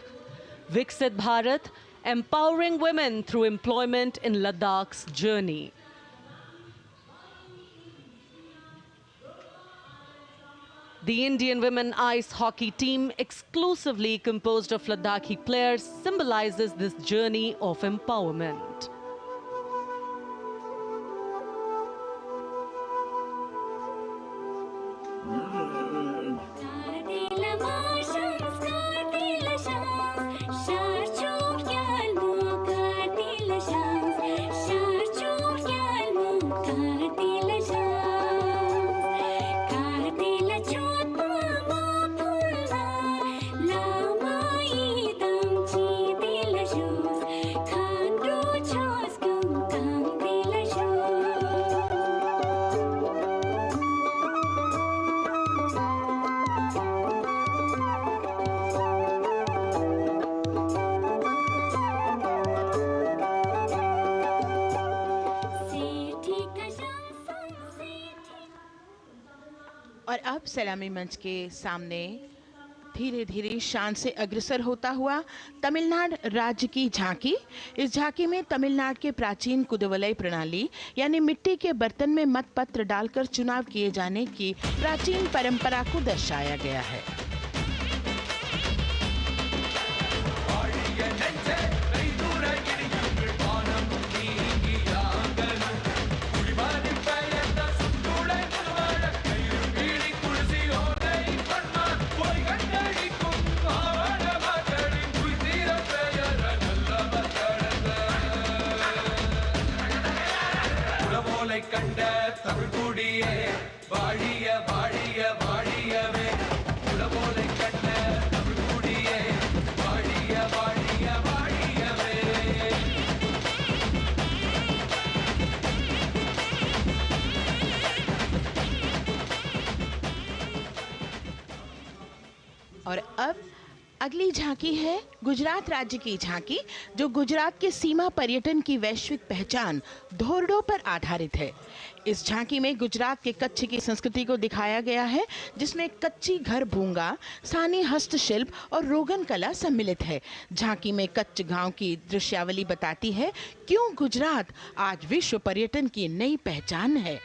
Viksit Bharat, empowering women through employment in Ladakh's journey. The Indian women ice hockey team, exclusively composed of Ladakhi players, symbolizes this journey of empowerment. Kartila marshals, kartila shams, sharchuk yalmu, kartila shams, sharchuk yalmu, kartila shams, kartila chotma mapulna, lama idam chitila shoes, khandru choskum kamtila shoes. और अब सलामी मंच के सामने धीरे धीरे शान से अग्रसर होता हुआ तमिलनाडु राज्य की झांकी। इस झांकी में तमिलनाडु के प्राचीन कुदवलय प्रणाली यानी मिट्टी के बर्तन में मतपत्र डालकर चुनाव किए जाने की प्राचीन परंपरा को दर्शाया गया है। கண்ட தமிழ் குடியே வாழிய வாழிய வாழியவே உலகோலை கண்ட और अब अगली झांकी है गुजरात राज्य की झांकी, जो गुजरात के सीमा पर्यटन की वैश्विक पहचान धोरडो पर आधारित है। इस झांकी में गुजरात के कच्छ की संस्कृति को दिखाया गया है, जिसमें कच्ची घर भूंगा, स्थानीय हस्तशिल्प और रोगन कला सम्मिलित है। झांकी में कच्छ गांव की दृश्यावली बताती है क्यों गुजरात आज विश्व पर्यटन की नई पहचान है।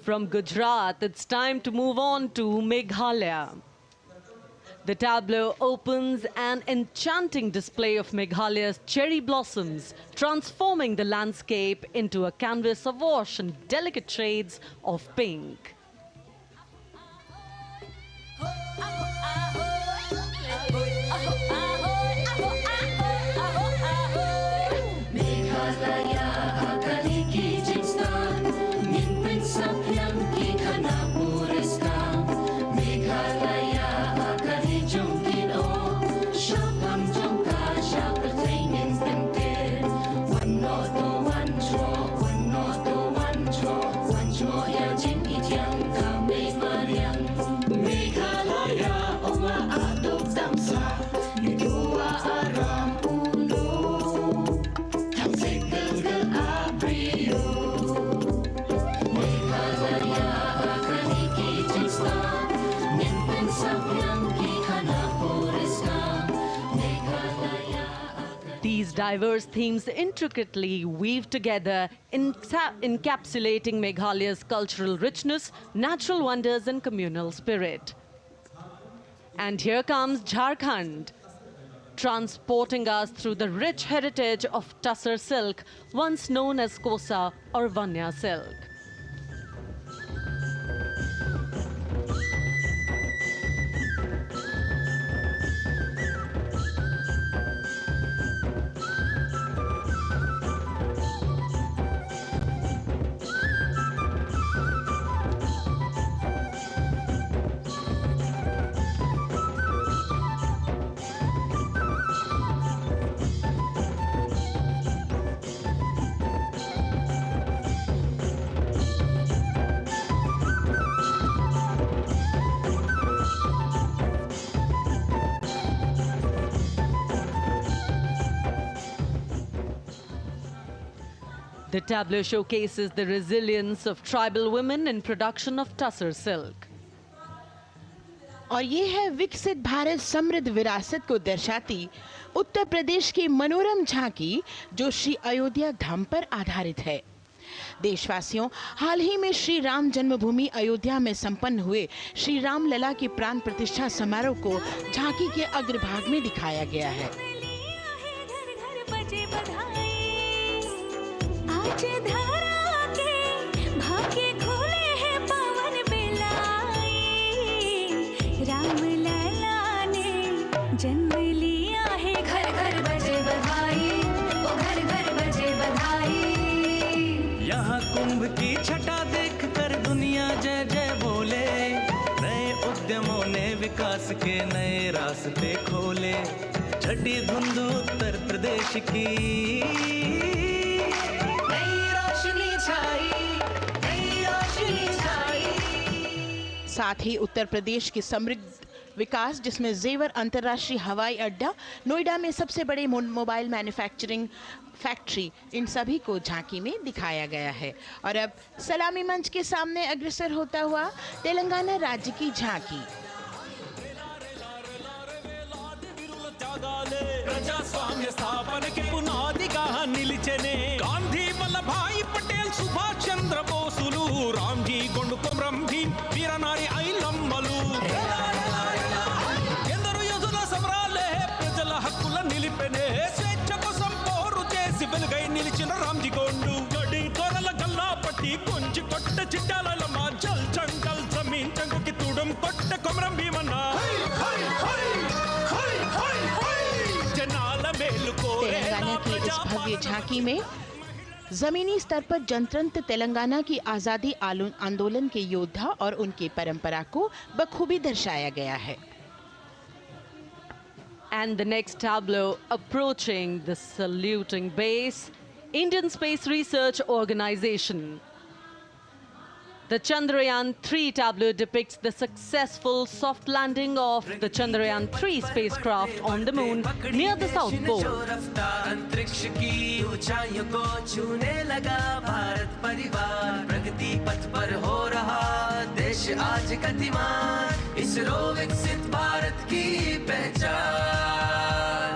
From Gujarat, it's time to move on to Meghalaya. The tableau opens an enchanting display of Meghalaya's cherry blossoms, transforming the landscape into a canvas awash in delicate shades of pink. These diverse themes intricately weave together, encapsulating Meghalaya's cultural richness, natural wonders, and communal spirit. And here comes Jharkhand, transporting us through the rich heritage of Tussar silk, once known as Kosa or Vanya silk. The tableau showcases the resilience of tribal women in production of Tussar silk. और ये है विकसित भारत समृद्ध विरासत को दर्शाती उत्तर प्रदेश की मनोरम झांकी, जो श्री अयोध्या धाम पर आधारित है। देशवासियों, हाल ही में श्री राम जन्मभूमि अयोध्या में संपन्न हुए श्री राम लला की प्राण प्रतिष्ठा समारोह को झांकी के अग्रभाग में दिखाया गया है। आज धरा के भाग्य खोले हैं पवन बिलाई, राम लला ने जन्म लिया है, घर घर बजे बधाई, ओ घर घर बजे बधाई। यहाँ कुंभ की छटा देख कर दुनिया जय जय बोले, नए उद्यमों ने विकास के नए रास्ते खोले। छठी धुंध उत्तर प्रदेश की साथ ही उत्तर प्रदेश की समृद्ध विकास, जिसमें जेवर अंतर्राष्ट्रीय हवाई अड्डा, नोएडा में सबसे बड़े मोबाइल मैन्युफैक्चरिंग फैक्ट्री, इन सभी को झांकी में दिखाया गया है। और अब सलामी मंच के सामने अग्रसर होता हुआ तेलंगाना राज्य की झांकी। ప్రజాస్వామ్య స్థాపనకి పునాదిగా నిలిచెనే గాంధీ వల్లభాయ్ పటేల్ సుభాష్ చంద్ర బోసులు రామ్జీ గొండు కొమ్ర గంభీం వీరనారి ఐలమ్మలు ఎందరో యోధుల సమరాలే ప్రజల హక్కుల నిలిపెనే స్వేచ్ఛ కోసం పోరు చేసి వెలుగై నిలిచిన రామ్జీగోండు గడి కొరల గల్లా పట్టి కొంచి కొట్ట చిట్టాలమ్మ జల్ జంగల్ జమీన్ చంగుకి తూడం కొట్ట కొమరం భీమన్న జనాల మేలు కోరే तेलंगाना की इस भव्य झांकी में जमीनी स्तर पर जनतंत्र तेलंगाना की आज़ादी आंदोलन के योद्धा और उनकी परंपरा को बखूबी दर्शाया गया है. And the next tableau approaching the saluting base, Indian Space Research Organization. The Chandrayaan-3 tableau depicts the successful soft landing of the Chandrayaan-3 spacecraft on the moon near the South Pole. अंतरिक्ष की ऊंचाइयों को छूने लगा भारत परिवार प्रगति पथ पर हो रहा देश आज गतिमान इसरो विकसित भारत की पहचान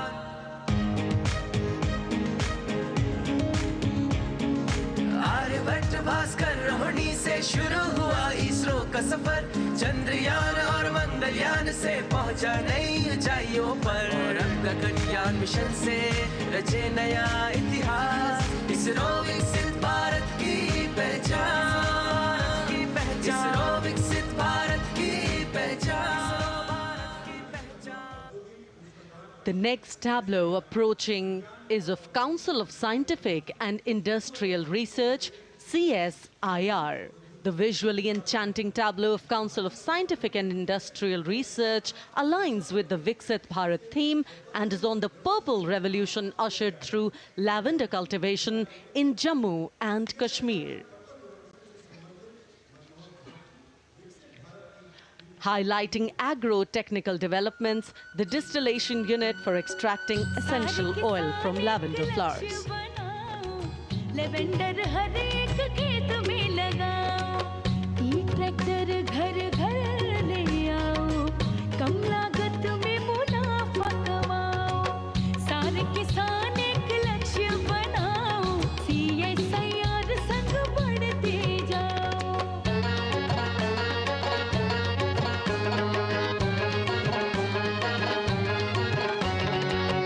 आर्यभट्ट भास्कर रोहिणी से शुरू हुआ इसरो का सफर चंद्रयान और मंगलयान से पहुंचा नई ऊंचाइयों पर अब गगनयान मिशन से रचे नया इतिहास इसरो विकसित भारत की पहचान इसरो विकसित भारत की पहचान. The next tableau approaching is of Council of Scientific and Industrial Research, CSIR. The visually enchanting tableau of Council of Scientific and Industrial Research aligns with the Viksit Bharat theme and is on the Purple Revolution ushered through lavender cultivation in Jammu and Kashmir. Highlighting agro-technical developments, the distillation unit for extracting essential oil from lavender flowers. Lavender हर एक खेत में लगाओ ई tractor घर घर ले आओ कम लागत में मुनाफा कमाओ सारे किसान एक लक्ष्य बनाओ CSIR संग बढ़ते जाओ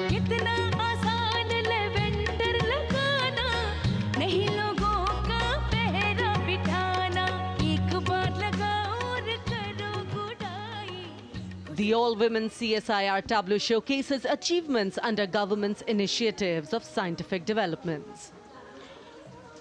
कितना आसान लेवेंडर लगाना नहीं लोगों का पहरा बिठाना एक बार लगाओ और करो गुडाई. The all-women CSIR tableau showcases achievements under government's initiatives of scientific developments.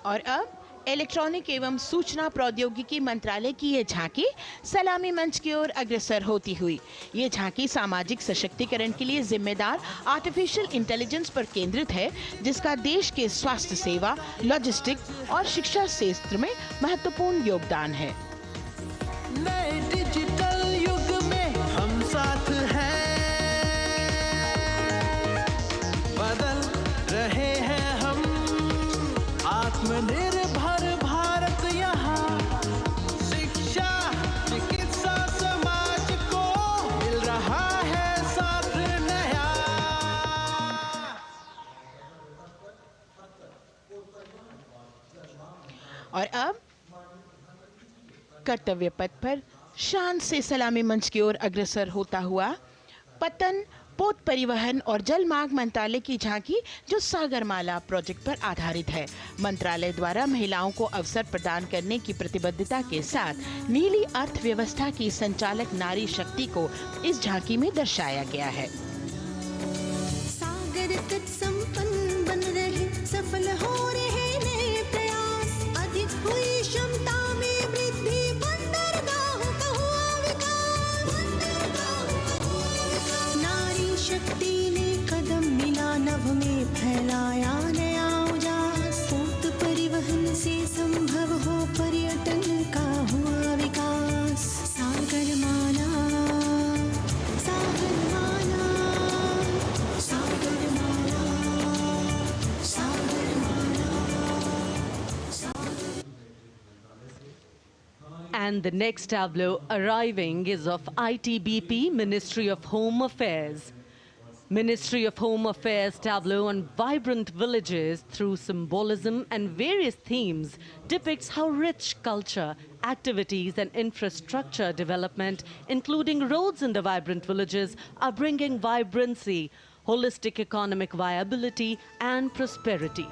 और अब इलेक्ट्रॉनिक एवं सूचना प्रौद्योगिकी मंत्रालय की ये झांकी सलामी मंच की ओर अग्रसर होती हुई. ये झांकी सामाजिक सशक्तिकरण के लिए जिम्मेदार आर्टिफिशियल इंटेलिजेंस पर केंद्रित है जिसका देश के स्वास्थ्य सेवा, लॉजिस्टिक और शिक्षा क्षेत्र में महत्वपूर्ण योगदान है. नए डिजिटल युग में हम साथ हैं बदल रहे हैं हम आत्मनिर्भर भारत यहाँ शिक्षा चिकित्सा समाज को मिल रहा है साथ नया. और अब कर्तव्य पथ पर शान से सलामी मंच की ओर अग्रसर होता हुआ पतन पोत परिवहन और जल मार्ग मंत्रालय की झांकी जो सागरमाला प्रोजेक्ट पर आधारित है. मंत्रालय द्वारा महिलाओं को अवसर प्रदान करने की प्रतिबद्धता के साथ नीली अर्थव्यवस्था की संचालक नारी शक्ति को इस झांकी में दर्शाया गया है. सागर तट संपन्न बन रहे सफल हो रहे नए प्रयास अधिक हुई क्षमता में वृद्धि बंदरगाहों का हुआ विकास नारी शक्ति ने कदम मिला नभ में फैलाया नया उजास पोत परिवहन से संभव हो पर्यटन का हुआ विकास Sagarmala Sagarmala Sagarmala Sagarmala And the next tableau arriving is of ITBP, Ministry of Home Affairs. Ministry of Home Affairs tableau on vibrant villages through symbolism and various themes depicts how rich culture activities and infrastructure development, including roads in the vibrant villages, are bringing vibrancy, holistic economic viability, and prosperity.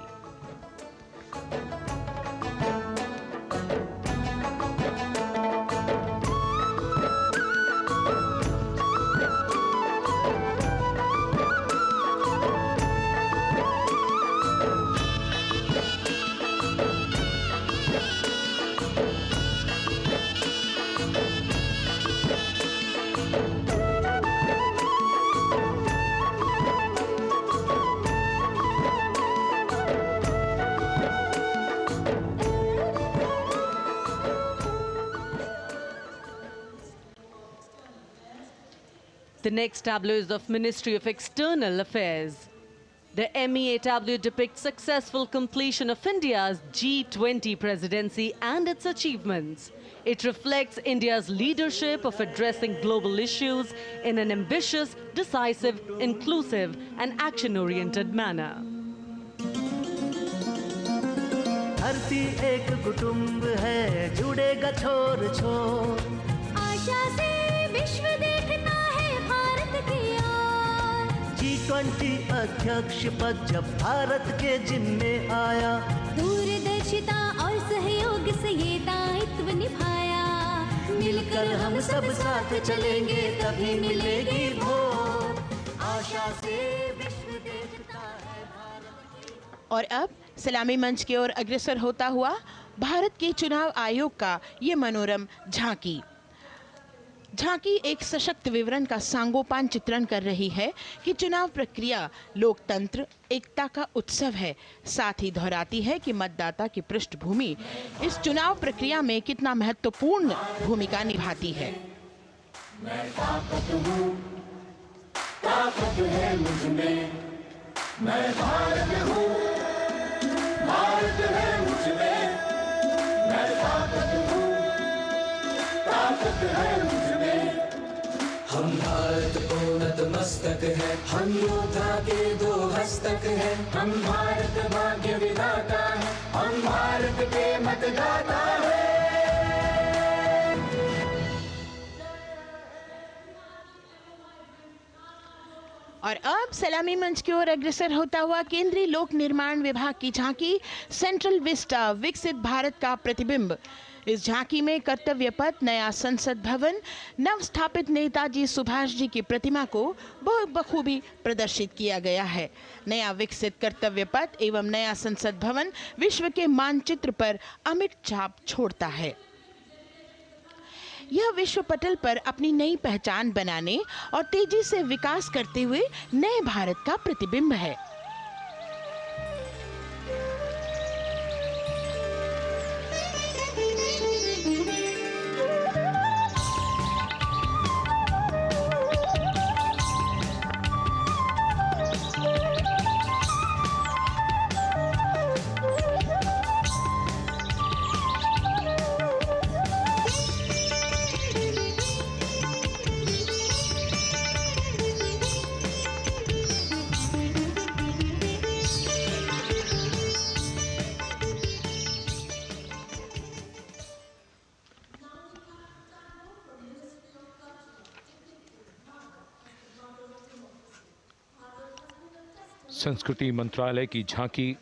The next tableau is of Ministry of External Affairs. The MEA tableau depicts successful completion of India's G20 presidency and its achievements. It reflects India's leadership of addressing global issues in an ambitious, decisive, inclusive, and action-oriented manner. धरती एक कुटुंब है, जुड़ेगा छोर छोर। आशा से विश्व देखता है भारत की ओर। G20 अध्यक्ष पद जब भारत के जिम्मे आया, दूरदर्शिता और सहयोग से ये दायित्व निभाया। मिलकर हम सब साथ चलेंगे तभी मिलेगी भोर। आशा से विश्व देखता है भारत की। और अब सलामी मंच की ओर अग्रसर होता हुआ भारत के चुनाव आयोग का ये मनोरम झांकी। झांकी एक सशक्त विवरण का सांगोपान चित्रण कर रही है कि चुनाव प्रक्रिया लोकतंत्र एकता का उत्सव है। साथ ही दोहराती है कि मतदाता की पृष्ठभूमि इस चुनाव प्रक्रिया में कितना महत्वपूर्ण भूमिका निभाती है। मैं ताकत हूँ, ताकत है मुझ में, मैं भारत हूँ, भारत है मुझ में, मैं ताकत हूँ, ताकत है मुझ में। हम भारत को नतमस्तक है, हम योद्धा के दो हस्तक है, हम भारत भाग्य विधाता है, हम भारत के मतदाता है। और अब सलामी मंच की ओर अग्रसर होता हुआ केंद्रीय लोक निर्माण विभाग की झांकी सेंट्रल विस्टा विकसित भारत का प्रतिबिंब। इस झांकी में कर्तव्य पथ, नया संसद भवन, नव स्थापित नेताजी सुभाष जी की प्रतिमा को बहुत बखूबी प्रदर्शित किया गया है। नया विकसित कर्तव्य पथ एवं नया संसद भवन विश्व के मानचित्र पर अमिट छाप छोड़ता है। यह विश्व पटल पर अपनी नई पहचान बनाने और तेजी से विकास करते हुए नए भारत का प्रतिबिंब है। संस्कृति मंत्रालय की झांकी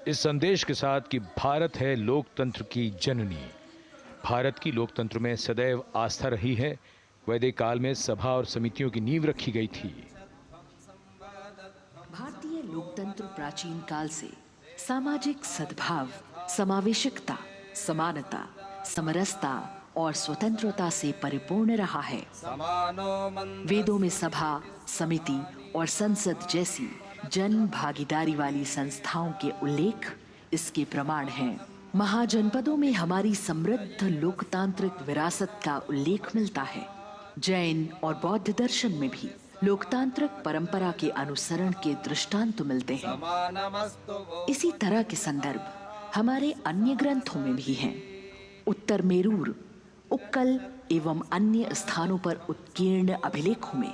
इस संदेश के साथ कि भारत है लोकतंत्र की जननी। भारत की लोकतंत्र में सदैव आस्था रही है। वैदिक काल में सभा और समितियों की नींव रखी गई थी। भारतीय लोकतंत्र प्राचीन काल से सामाजिक सद्भाव, समावेशकता, समानता, समरसता और स्वतंत्रता से परिपूर्ण रहा है। वेदों में सभा, समिति और संसद जैसी जन भागीदारी वाली संस्थाओं के उल्लेख इसके प्रमाण हैं। महाजनपदों में हमारी समृद्ध लोकतांत्रिक विरासत का उल्लेख मिलता है। जैन और बौद्ध दर्शन में भी लोकतांत्रिक परंपरा के अनुसरण के दृष्टांत मिलते हैं। इसी तरह के संदर्भ हमारे अन्य ग्रंथों में भी हैं। उत्तर मेरूर, उक्कल एवं अन्य स्थानों पर उत्कीर्ण अभिलेखों में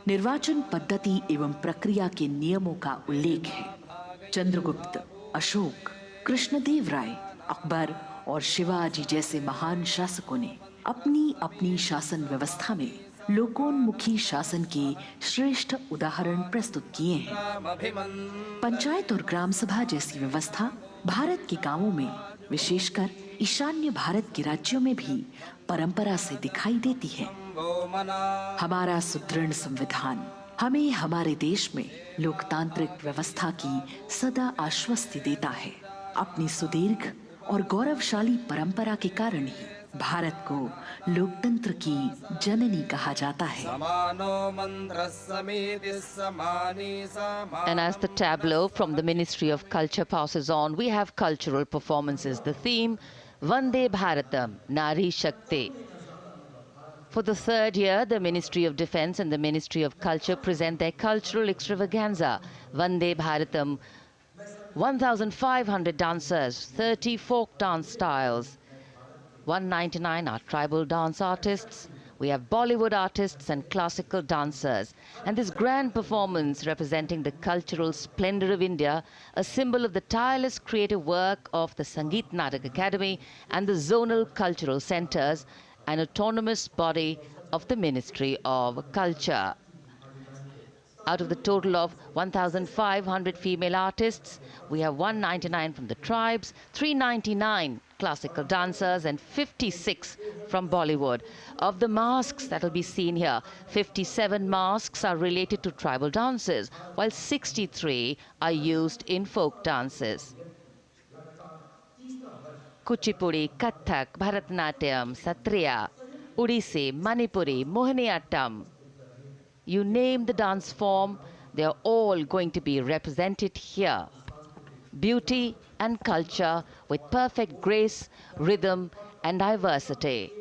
निर्वाचन पद्धति एवं प्रक्रिया के नियमों का उल्लेख है। चंद्रगुप्त, अशोक, कृष्णदेव राय, अकबर और शिवाजी जैसे महान शासकों ने अपनी अपनी शासन व्यवस्था में लोकोन्मुखी शासन के श्रेष्ठ उदाहरण प्रस्तुत किए हैं। पंचायत और ग्राम सभा जैसी व्यवस्था भारत के गांवों में, विशेषकर ईशान्य भारत के राज्यों में भी परंपरा से दिखाई देती है। हमारा सुदृढ़ संविधान हमें हमारे देश में लोकतांत्रिक व्यवस्था की सदा आश्वस्ति देता है। अपनी सुदीर्घ और गौरवशाली परंपरा के कारण ही भारत को लोकतंत्र की जननी कहा जाता है। And as the tableau from the Ministry of Culture passes on, we have cultural performances. The theme, Vande Bharatam, Nari Shakti. For the third year, the Ministry of Defence and the Ministry of Culture present their cultural extravaganza, Vande Bharatam. 1,500 dancers, 30 folk dance styles. 199 are tribal dance artists. We have Bollywood artists and classical dancers. And this grand performance representing the cultural splendor of India, a symbol of the tireless creative work of the Sangeet Natak Academy and the zonal cultural centers, an autonomous body of the Ministry of Culture. Out of the total of 1,500 female artists, we have 199 from the tribes, 399 classical dancers and 56 from Bollywood. Of the masks that will be seen here, 57 masks are related to tribal dances, while 63 are used in folk dances. Kuchipudi, Kathak, Bharatanatyam, Satriya, Odissi, Manipuri, Mohiniyattam. You name the dance form, they are all going to be represented here. Beauty and culture with perfect grace, rhythm and diversity.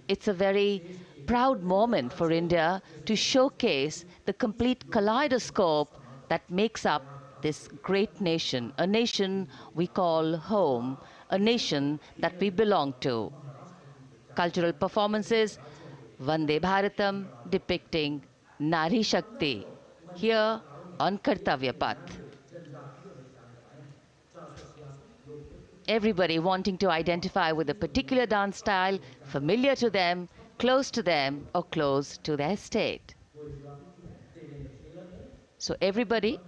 It's a very proud moment for India to showcase the complete kaleidoscope that makes up this great nation, a nation we call home, a nation that we belong to. Cultural performances, Vande Bharatam depicting Nari Shakti here on Kartavya Path. Everybody wanting to identify with a particular dance style, familiar to them, close to them, or close to their state. So everybody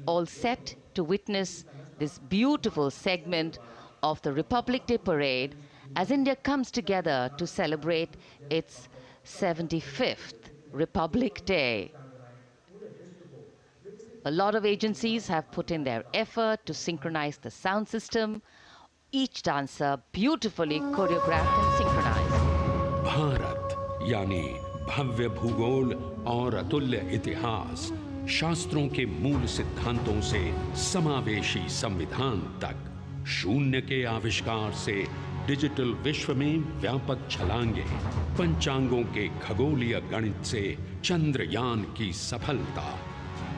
all set to witness this beautiful segment of the Republic Day Parade as India comes together to celebrate its 75th Republic Day. A lot of agencies have put in their effort to synchronize the sound system. Each dancer beautifully choreographed and synchronized. Bharat यानी भव्य भूगोल और अतुल्य इतिहास, शास्त्रों के मूल सिद्धांतों से समावेशी संविधान तक, शून्य के आविष्कार से डिजिटल विश्व में व्यापक छलांगे, पंचांगों के खगोलीय गणित से चंद्रयान की सफलता,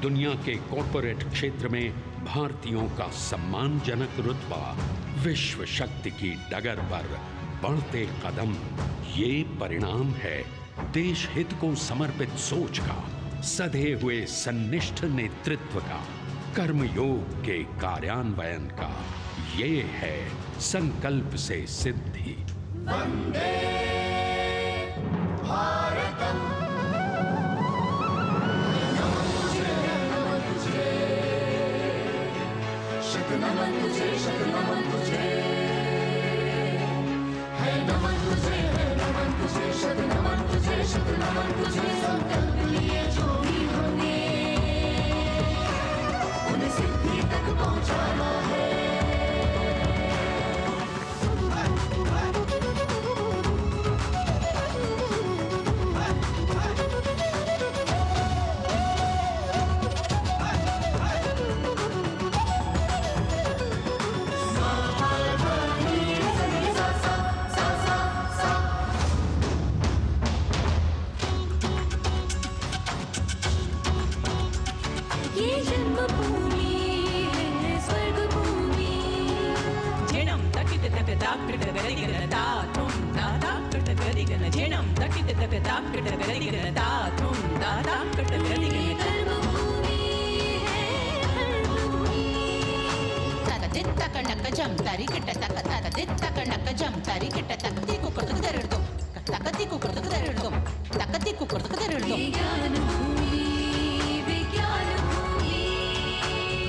दुनिया के कॉर्पोरेट क्षेत्र में भारतीयों का सम्मानजनक रुतबा, विश्व शक्ति की डगर पर बढ़ते कदम, ये परिणाम है देश हित को समर्पित सोच का, सधे हुए सन्निष्ठ नेतृत्व का, कर्मयोग के कार्यान्वयन का। ये है संकल्प से सिद्धि। वंदे भारतम, नमन तुझे, शत नमन तुझे, शत नमन तुझे, है नमन तुझे, है नमन तुझे, शत नमन तुझे, शत नमन तुझे। संकल्प लिए जो भी हमने उन्हें सिद्धि तक पहुंचाना है। जम तारी किट तक तक दित तक नक जम तारी किट तक ती कुकर तक दरड़ दो तक ती कुकर तक दरड़ दो तक ती कुकर तक दरड़ दो विज्ञान भूमि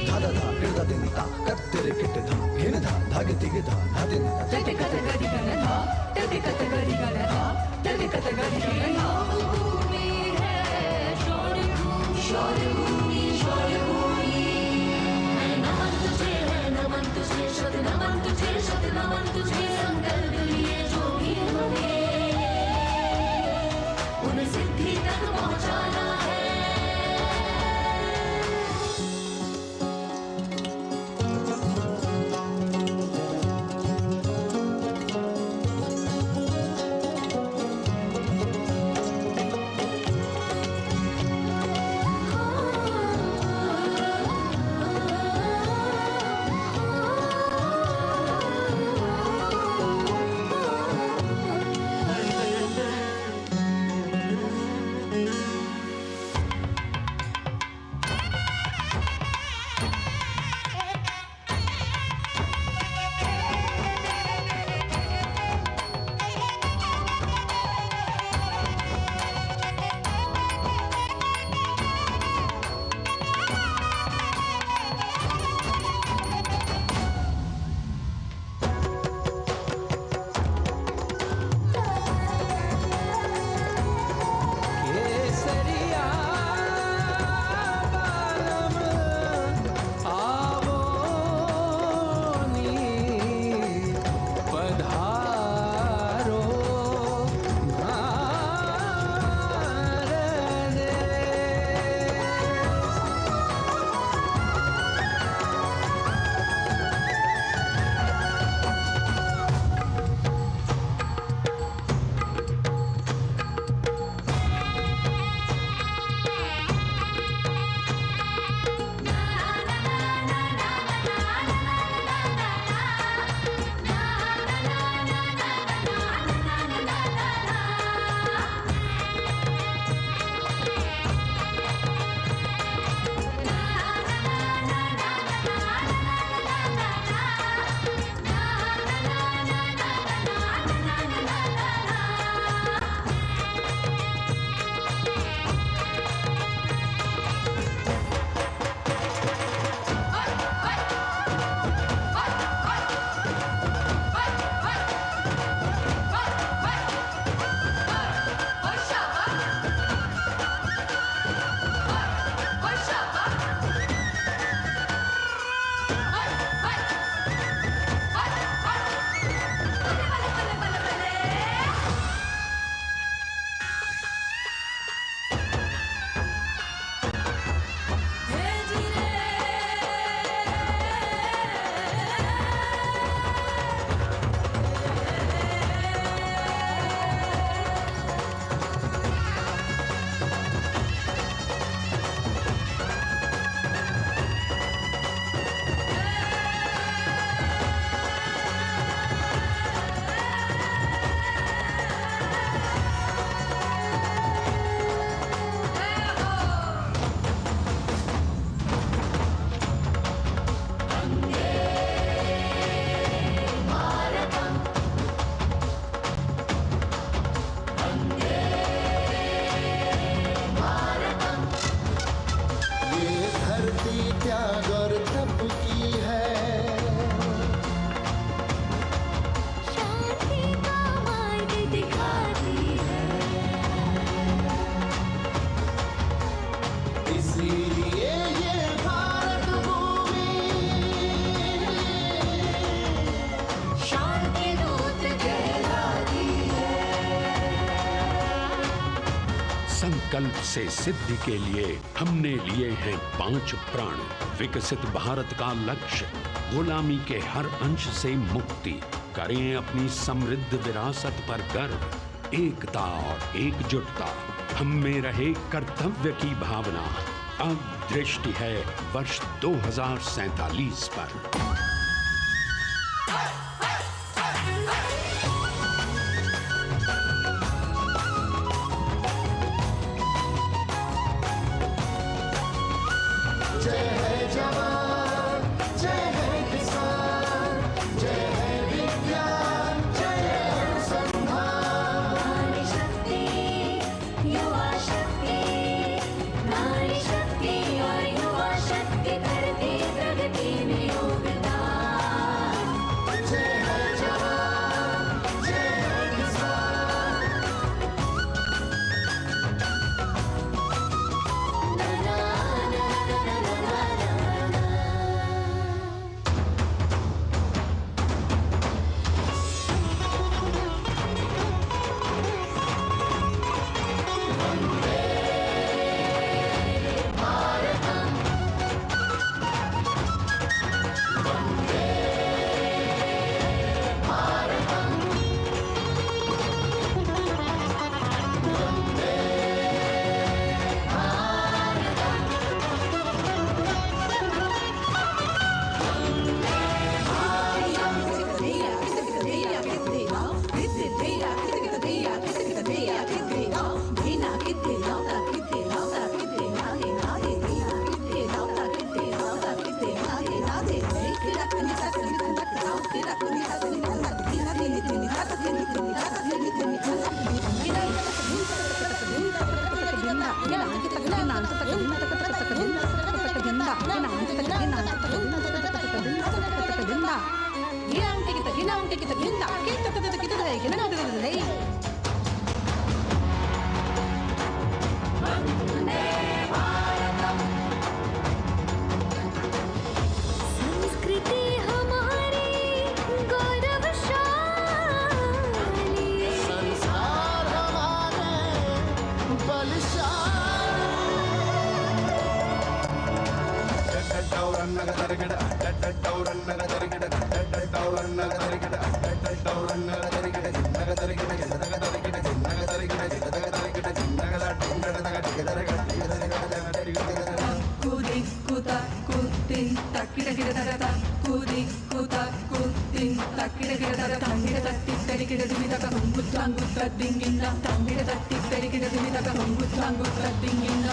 धादा धा गिरदा दिन ता कत्तेरे किट धा घेन धा धागे तिगे धा धादिन तटे कत गरी गन धा तटे कत गरी गन धा तटे कत गरी गन धा भूमि है शौर्य भूमि नमन तुझे शत नमन तुझे संकल्प लिए जो भी हमें उन्हें सिद्धि तक पहुंचाना है संकल्प से सिद्धि के लिए हमने लिए हैं 5 प्राण। विकसित भारत का लक्ष्य, गुलामी के हर अंश से मुक्ति। करें अपनी समृद्ध विरासत पर गर्व। एकता और एकजुटता, हम में रहे कर्तव्य की भावना। अब दृष्टि है वर्ष 2047 पर। जय है जवान, जय है किसान,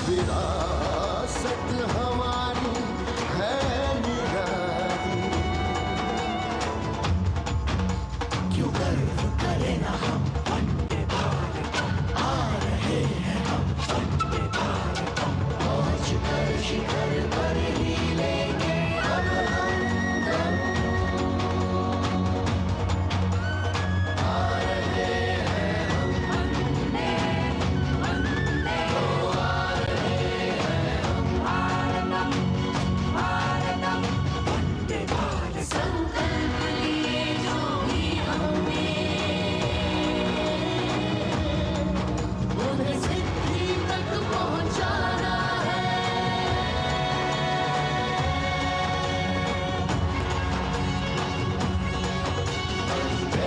विरासत हमारी है निराली, क्यों गर्व करें ना हम वंदे भारतम, आ रहे हैं हम वंदे भारतम, पहुंच कर शिखर पर ही लेंगे अब हम दम, आ रहे हैं हम वंदे वंदे, ओ आ रहे हैं हम भारतम भारतम वंदे भारतम। संकल्प लिए जो भी हमने उन्हें सिद्धि तक पहुंचाना है। वंदे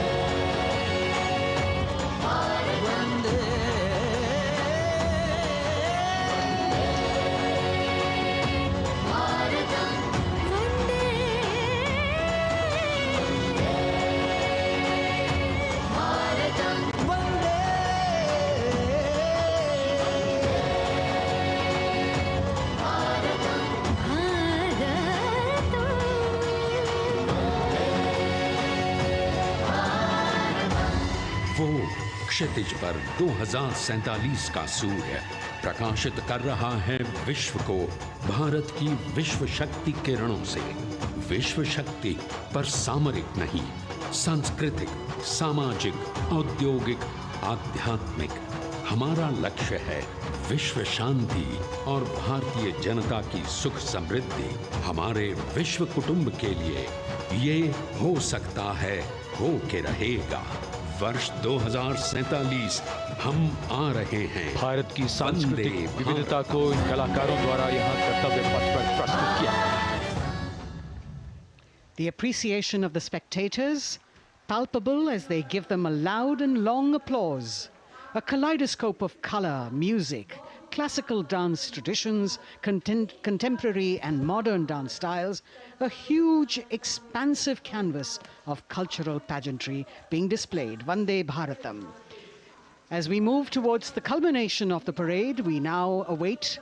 भारतम वंदे भारतम वंदे भारतम वो क्षितिज पर 2047 का सूर्य प्रकाशित कर रहा है विश्व को भारत की विश्व शक्ति किरणों से। विश्व शक्ति पर सामरिक नहीं, सांस्कृतिक, सामाजिक, औद्योगिक, आध्यात्मिक। हमारा लक्ष्य है विश्व शांति और भारतीय जनता की सुख समृद्धि। हमारे विश्व कुटुंब के लिए ये हो सकता है, हो के रहेगा। वर्ष 2047 हम आ रहे हैं। भारत की सांस्कृतिक विविधता को इन कलाकारों द्वारा यहाँ कर्तव्य पथ पर प्रस्तुत किया। The appreciation of the spectators palpable as they give them a loud and long applause. A kaleidoscope of color, music, classical dance traditions, contemporary and modern dance styles, a huge, expansive canvas of cultural pageantry being displayed, Vande Bharatam. As we move towards the culmination of the parade, we now await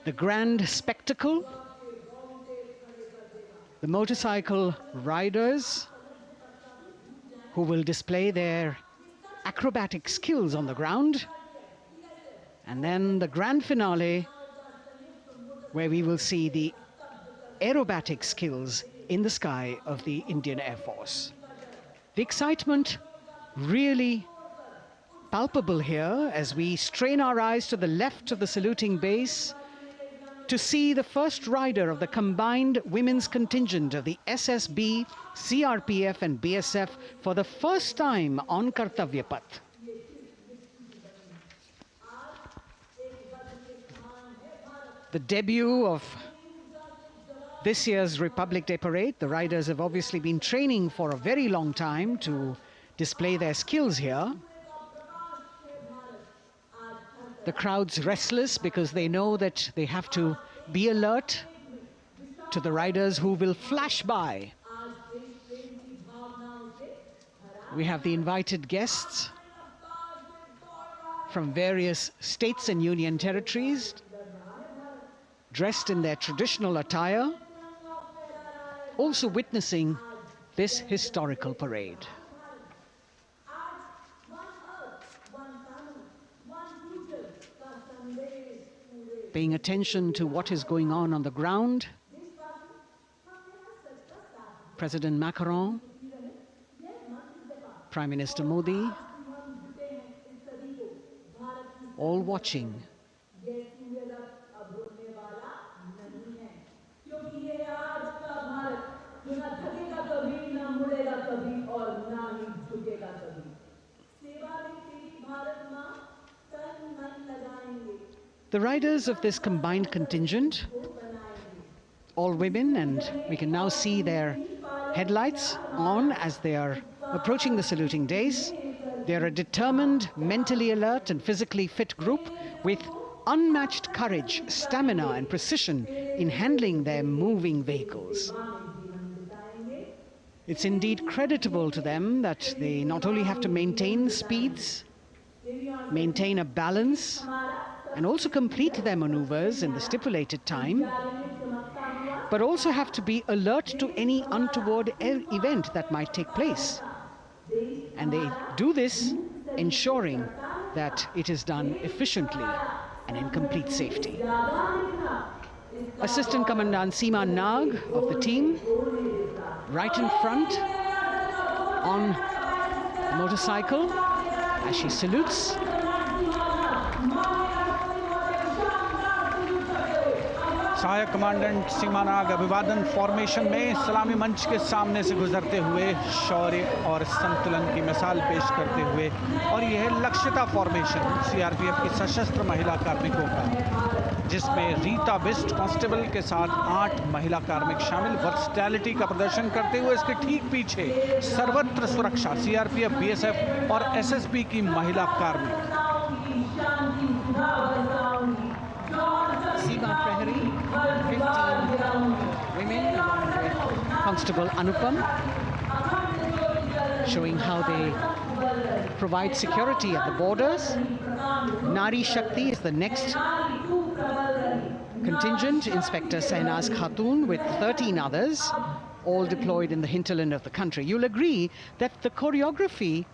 the grand spectacle, the motorcycle riders who will display their acrobatic skills on the ground, and then the grand finale where we will see the aerobatic skills in the sky of the Indian Air Force. The excitement really palpable here as we strain our eyes to the left of the saluting base to see the first rider of the combined women's contingent of the SSB, CRPF and BSF for the first time on Kartavya Path. The debut of this year's Republic Day Parade. The riders have obviously been training for a very long time to display their skills here. The crowd's restless because they know that they have to be alert to the riders who will flash by. We have the invited guests from various states and union territories, dressed in their traditional attire, also witnessing this historical parade. Paying attention to what is going on the ground, President Macron, Prime Minister Modi, all watching. The riders of this combined contingent all women, and we can now see their headlights on as they are approaching the saluting days. They're a determined, mentally alert and physically fit group with unmatched courage, stamina and precision in handling their moving vehicles. It's indeed creditable to them that they not only have to maintain speeds, maintain a balance, and also complete their maneuvers in the stipulated time, but also have to be alert to any untoward event that might take place. And they do this ensuring that it is done efficiently and in complete safety. Assistant Commandant Seema Nag of the team, right in front on a motorcycle as she salutes. सहायक commandant सीमा नाग अभिवादन formation में सलामी मंच के सामने से गुजरते हुए शौर्य और संतुलन की मिसाल पेश करते हुए, और यह लक्ष्यता फॉर्मेशन सीआरपीएफ की सशस्त्र महिला कार्मिकों का, जिसमें रीता बिस्ट कांस्टेबल के साथ 8 महिला कार्मिक शामिल, वर्सटैलिटी का प्रदर्शन करते हुए इसके ठीक पीछे सर्वत्र सुरक्षा सीआरपीएफ, बीएसएफ और एसएसबी की महिला कार्मिक। Seema Prahari, 15 women along with Constable Anupam, showing how they provide security at the borders. Nari Shakti is the next contingent, Inspector Sainaz Khatun with 13 others, all deployed in the hinterland of the country. You'll agree that the choreography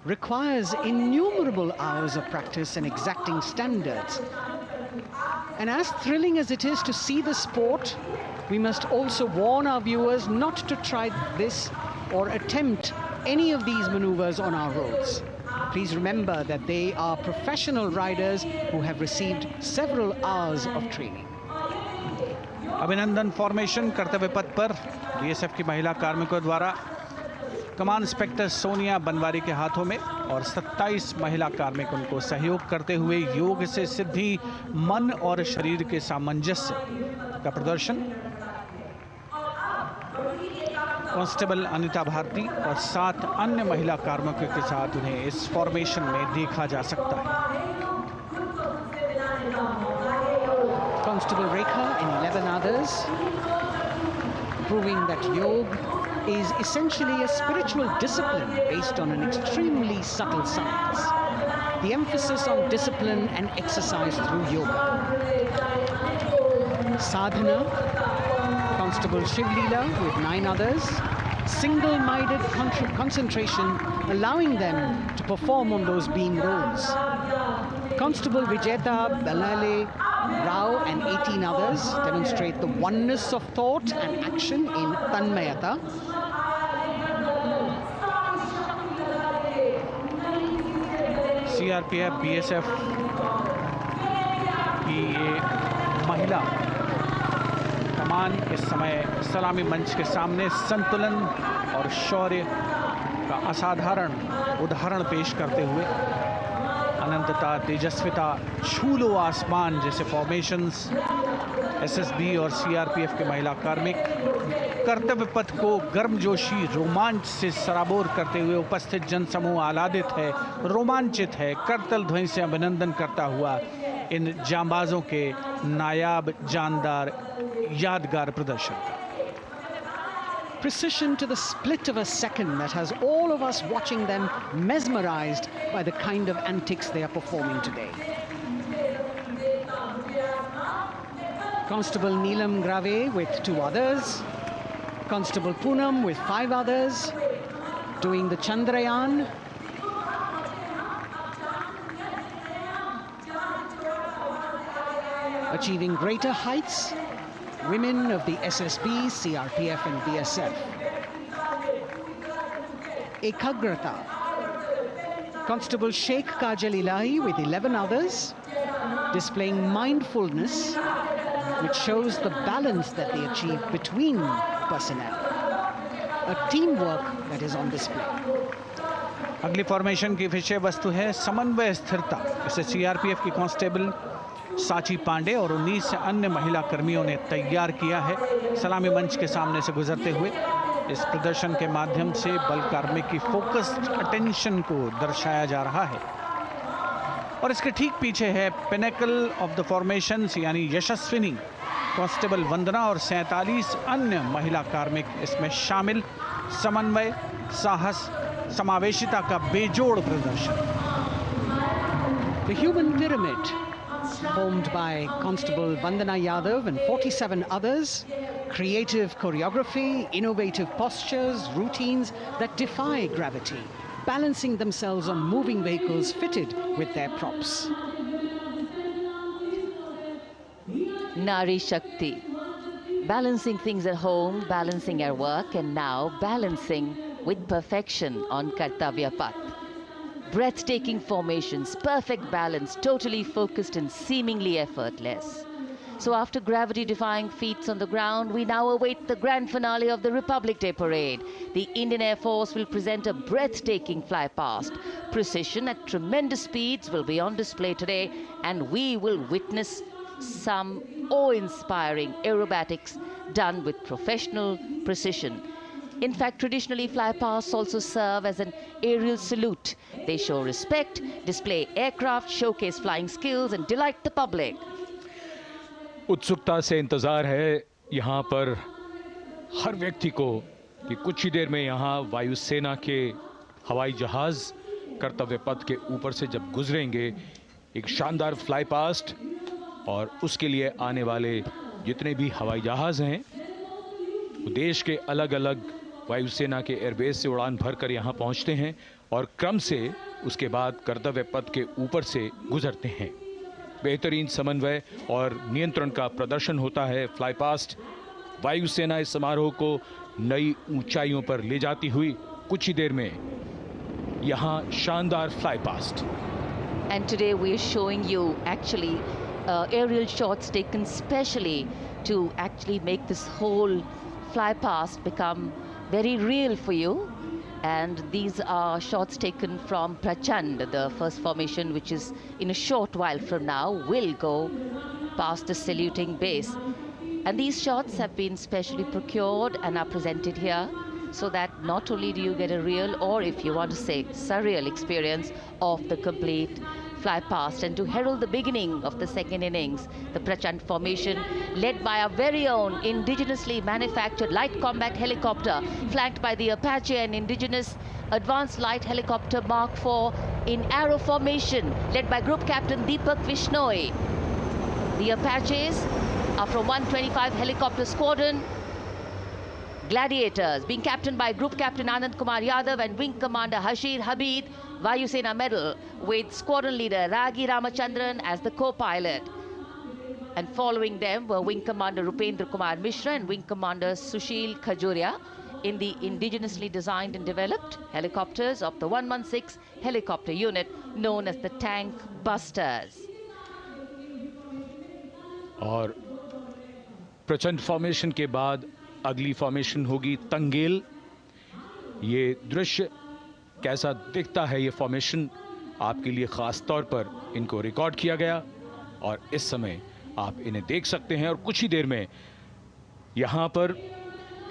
requires innumerable hours of practice and exacting standards. And as thrilling as it is to see the sport, we must also warn our viewers not to try this or attempt any of these maneuvers on our roads. Please remember that they are professional riders who have received several hours of training. अभिनंदन formation कर्तव्य पथ पर BSF की महिला कार्मिकों द्वारा कमान inspector Sonia Banwari के हाथों में, और 27 महिला कार्मिक उनको सहयोग करते हुए योग से सिद्धि, मन और शरीर के सामंजस्य का प्रदर्शन। कांस्टेबल अनिता भारती और 7 अन्य महिला कार्मिकों के साथ उन्हें इस फॉर्मेशन में देखा जा सकता है। Constable Rekha and 11 others, proving that yoga is essentially a spiritual discipline based on an extremely subtle science. The emphasis on discipline and exercise through yoga. Sadhana, Constable Shivleela with 9 others, single-minded concentration, allowing them to perform on those beam rolls. Constable Vijeta Balale Rao and 18 others demonstrate the oneness of thought and action in Tanmayata. CRPF, BSF की ये महिला कमान इस समय सलामी मंच के सामने संतुलन और शौर्य का असाधारण उदाहरण पेश करते हुए अनंतता, तेजस्विता, छू लो आसमान जैसे फॉर्मेशंस एसएसबी और सीआरपीएफ के महिला कार्मिक कर्तव्य पथ को गर्मजोशी, रोमांच से सराबोर करते हुए उपस्थित जनसमूह आह्लादित है, रोमांचित है, करतल ध्वनि से अभिनंदन करता हुआ इन जांबाजों के नायाब, जानदार, यादगार प्रदर्शन का। Precision to the split of a second that has all of us watching them mesmerized by the kind of antics they are performing today. Constable Neelam Grave with 2 others, Constable Poonam with 5 others, doing the Chandrayaan. Achieving greater heights, women of the SSB, CRPF and BSF. Ekagrata, Constable Sheikh Kajal Ilahi with 11 others, displaying mindfulness, which shows the balance that they achieve between personnel. A teamwork that is on display. अगली formation की विषय वस्तु है समन्वय स्थिरता। इसे CRPF की constable साची पांडे और 19 अन्य महिला कर्मियों ने तैयार किया है। सलामी मंच के सामने से गुजरते हुए इस प्रदर्शन के माध्यम से बल कार्मिक की फोकस्ड अटेंशन को दर्शाया जा रहा है। और इसके ठीक पीछे है पिनेकल ऑफ द फॉर्मेशंस यानी यशस्विनी कांस्टेबल वंदना और 47 अन्य महिला कार्मिक इसमें शामिल। समन्वय, साहस, समावेशिता का बेजोड़ प्रदर्शन। The human pyramid, formed by Constable Vandana Yadav and 47 others, creative choreography, innovative postures, routines that defy gravity, balancing themselves on moving vehicles fitted with their props. Nari Shakti, balancing things at home, balancing at work, and now balancing with perfection on Kartavya Path. Breathtaking formations, perfect balance, totally focused and seemingly effortless. So after gravity-defying feats on the ground, we now await the grand finale of the Republic Day Parade. The Indian Air Force will present a breathtaking fly-past. Precision at tremendous speeds will be on display today, and we will witness some awe-inspiring aerobatics done with professional precision. In fact, traditionally, fly-pasts also serve as an aerial salute. They show respect, display aircraft, showcase flying skills, and delight the public. उत्सुकता से इंतजार है यहाँ पर हर व्यक्ति को कि कुछ ही देर में यहाँ वायुसेना के हवाई जहाज कर्तव्य पथ के ऊपर से जब गुजरेंगे, एक शानदार फ्लाई पास्ट, और उसके लिए आने वाले जितने भी हवाई जहाज हैं देश के अलग अलग वायुसेना के एयरबेस से उड़ान भरकर यहाँ पहुँचते हैं और क्रम से उसके बाद कर्तव्य पथ के ऊपर से गुजरते हैं। बेहतरीन समन्वय और नियंत्रण का प्रदर्शन होता है। फ्लाई पास्ट वायुसेना इस समारोह को नई ऊंचाइयों पर ले जाती हुई कुछ ही देर में यहाँ शानदार fly past. And today we are showing you actually aerial shots taken specially to actually make this whole fly past become very real for you. And these are shots taken from Prachand, the first formation, which is in a short while from now will go past the saluting base. And these shots have been specially procured and are presented here so that not only do you get a real, or if you want to say surreal experience of the complete fly past, and to herald the beginning of the second innings, the Prachand formation led by our very own indigenously manufactured light combat helicopter flanked by the Apache and indigenous advanced light helicopter Mark IV in arrow formation led by Group Captain Deepak Vishnoi. The Apaches are from 125 helicopter squadron. Gladiators being captained by Group Captain Anand Kumar Yadav and Wing Commander Hashir Habib, Vayusena medal, with squadron leader Ragi Ramachandran as the co-pilot. And following them were Wing Commander Rupendra Kumar Mishra and Wing Commander Sushil Khajuria in the indigenously designed and developed helicopters of the 116 helicopter unit known as the Tank Busters. और प्रचंड formation के बाद अगली formation होगी तंगेल। ये दृश्य कैसा दिखता है, ये फॉर्मेशन आपके लिए खास तौर पर इनको रिकॉर्ड किया गया और इस समय आप इन्हें देख सकते हैं। और कुछ ही देर में यहाँ पर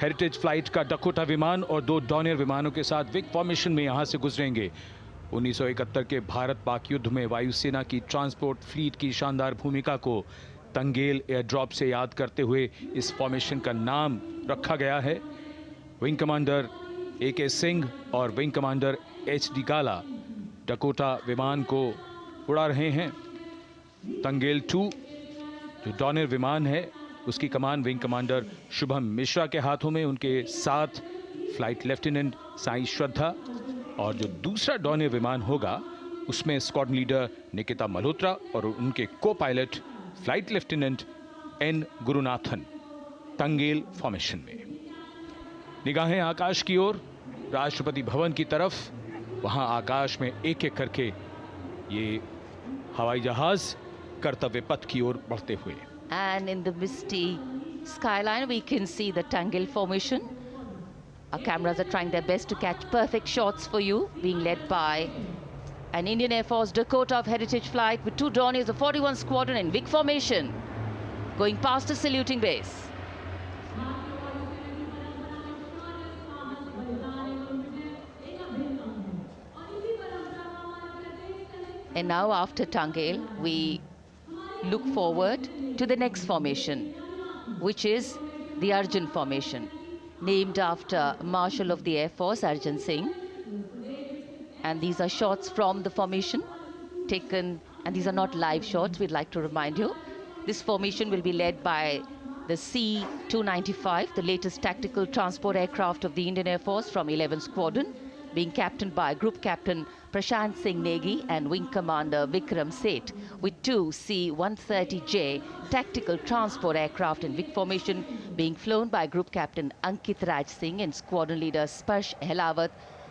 हेरिटेज फ्लाइट का डकोटा विमान और 2 डॉनियर विमानों के साथ विग फॉर्मेशन में यहाँ से गुजरेंगे। 1971 के भारत पाक युद्ध में वायुसेना की ट्रांसपोर्ट फ्लीट की शानदार भूमिका को तंगेल एयर ड्रॉप से याद करते हुए इस फॉर्मेशन का नाम रखा गया है। विंग कमांडर AK सिंह और विंग कमांडर HD काला डकोटा विमान को उड़ा रहे हैं। तंगेल 2 जो डॉनियर विमान है उसकी कमान विंग कमांडर शुभम मिश्रा के हाथों में, उनके साथ फ्लाइट लेफ्टिनेंट साई श्रद्धा, और जो दूसरा डॉनियर विमान होगा उसमें स्क्वाड्रन लीडर निकिता मल्होत्रा और उनके को pilot flight lieutenant N Gurunathan. Tangail formation में निगाहें आकाश की ओर, राष्ट्रपति भवन की तरफ। वहां आकाश में एक एक करके ये हवाई जहाज कर्तव्य पथ की ओर बढ़ते हुए। And in the misty skyline we can see the Tangel formation. Our cameras are trying their best to catch perfect shots for you, being led by An Indian Air Force Dakota of Heritage flight with 2 Dorniers of 41 Squadron in VIC formation, going past the saluting base. And now after Tangel, we look forward to the next formation, which is the Arjun formation, named after Marshal of the Air Force, Arjun Singh. And these are shots from the formation taken, and these are not live shots, we'd like to remind you. This formation will be led by the C-295, the latest tactical transport aircraft of the Indian Air Force from 11th Squadron, being captained by Group Captain Prashant Singh Negi and Wing Commander Vikram Seth, with 2 C-130J tactical transport aircraft in VIC formation being flown by Group Captain Ankit Raj Singh and Squadron Leader Sparsh Helawat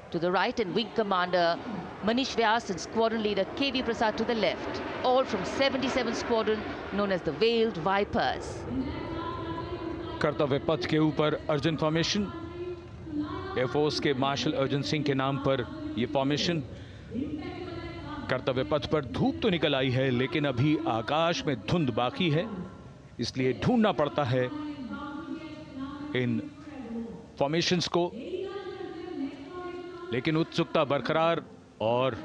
to the right, and Wing Commander Manish Vyas and Squadron Leader KV Prasad to the left, all from 77th Squadron, known as the Veiled Vipers. कर्तव्य पथ के ऊपर Arjun formation, air force के martial Arjun Singh के नाम पर यह formation. कर्तव्य पथ पर धूप तो निकल आई है, लेकिन अभी आकाश में धुंध बाकी है, इसलिए ढूंढना पड़ता है इन फॉर्मेशंस को, लेकिन उत्सुकता बरकरार। और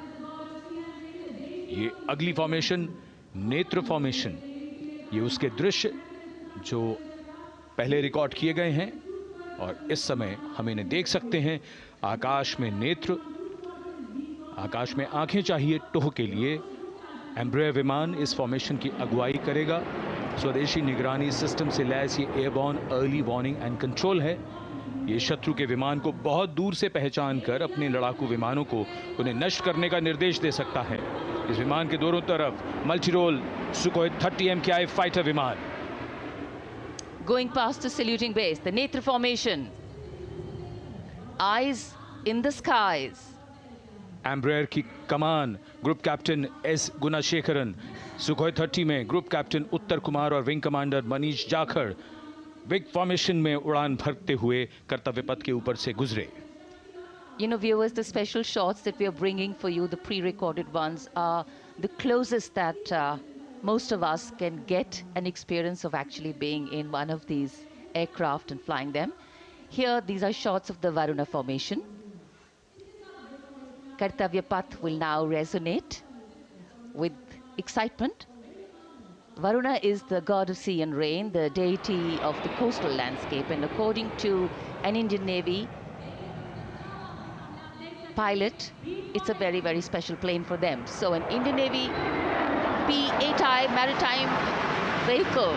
ये अगली फॉर्मेशन नेत्र फॉर्मेशन, ये उसके दृश्य जो पहले रिकॉर्ड किए गए हैं और इस समय हम इन्हें देख सकते हैं। आकाश में नेत्र, आकाश में आंखें चाहिए टोह के लिए। एम्ब्रेयर विमान इस फॉर्मेशन की अगुवाई करेगा। स्वदेशी निगरानी सिस्टम से लैस ये airborne early warning and control है। ये शत्रु के विमान को बहुत दूर से पहचान कर अपने लड़ाकू विमानों को उन्हें नष्ट करने का निर्देश दे सकता है। इस विमान के दोनों तरफ multi role Sukhoi 30 MKI fighter विमान। Going past the saluting base, the Netra formation. Eyes in the skies. Embraer की कमान group captain S Gunasekaran, Sukhoi 30 में ग्रुप कैप्टन उत्तर कुमार और wing commander Manish Jakhar vic formation में उड़ान भरते हुए कर्तव्य पथ के ऊपर से गुजरे। You know, viewers, the special shots that we are bringing for you, the pre-recorded ones, are the closest that most of us can get an experience of actually being in one of these aircraft and flying them. Here, these are shots of the Varuna formation. Kartavya Path will now resonate with excitement. Varuna is the god of sea and rain, the deity of the coastal landscape, and according to an Indian Navy pilot, it's a very, very special plane for them. So an Indian Navy P-8I maritime vehicle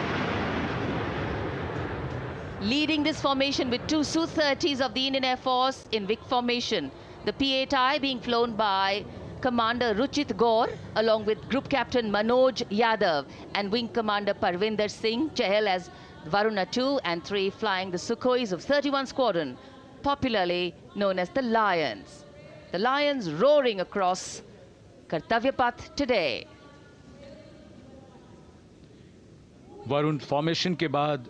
leading this formation with 2 Su-30s of the Indian Air Force in VIC formation. The P-8I being flown by Commander Ruchit Gaur along with Group Captain Manoj Yadav and Wing Commander Parvinder Singh Chahal as Varuna 2 and 3 flying the Sukhois of 31 Squadron, popularly known as the Lions. The Lions roaring across Kartavya Path today. Varun formation के बाद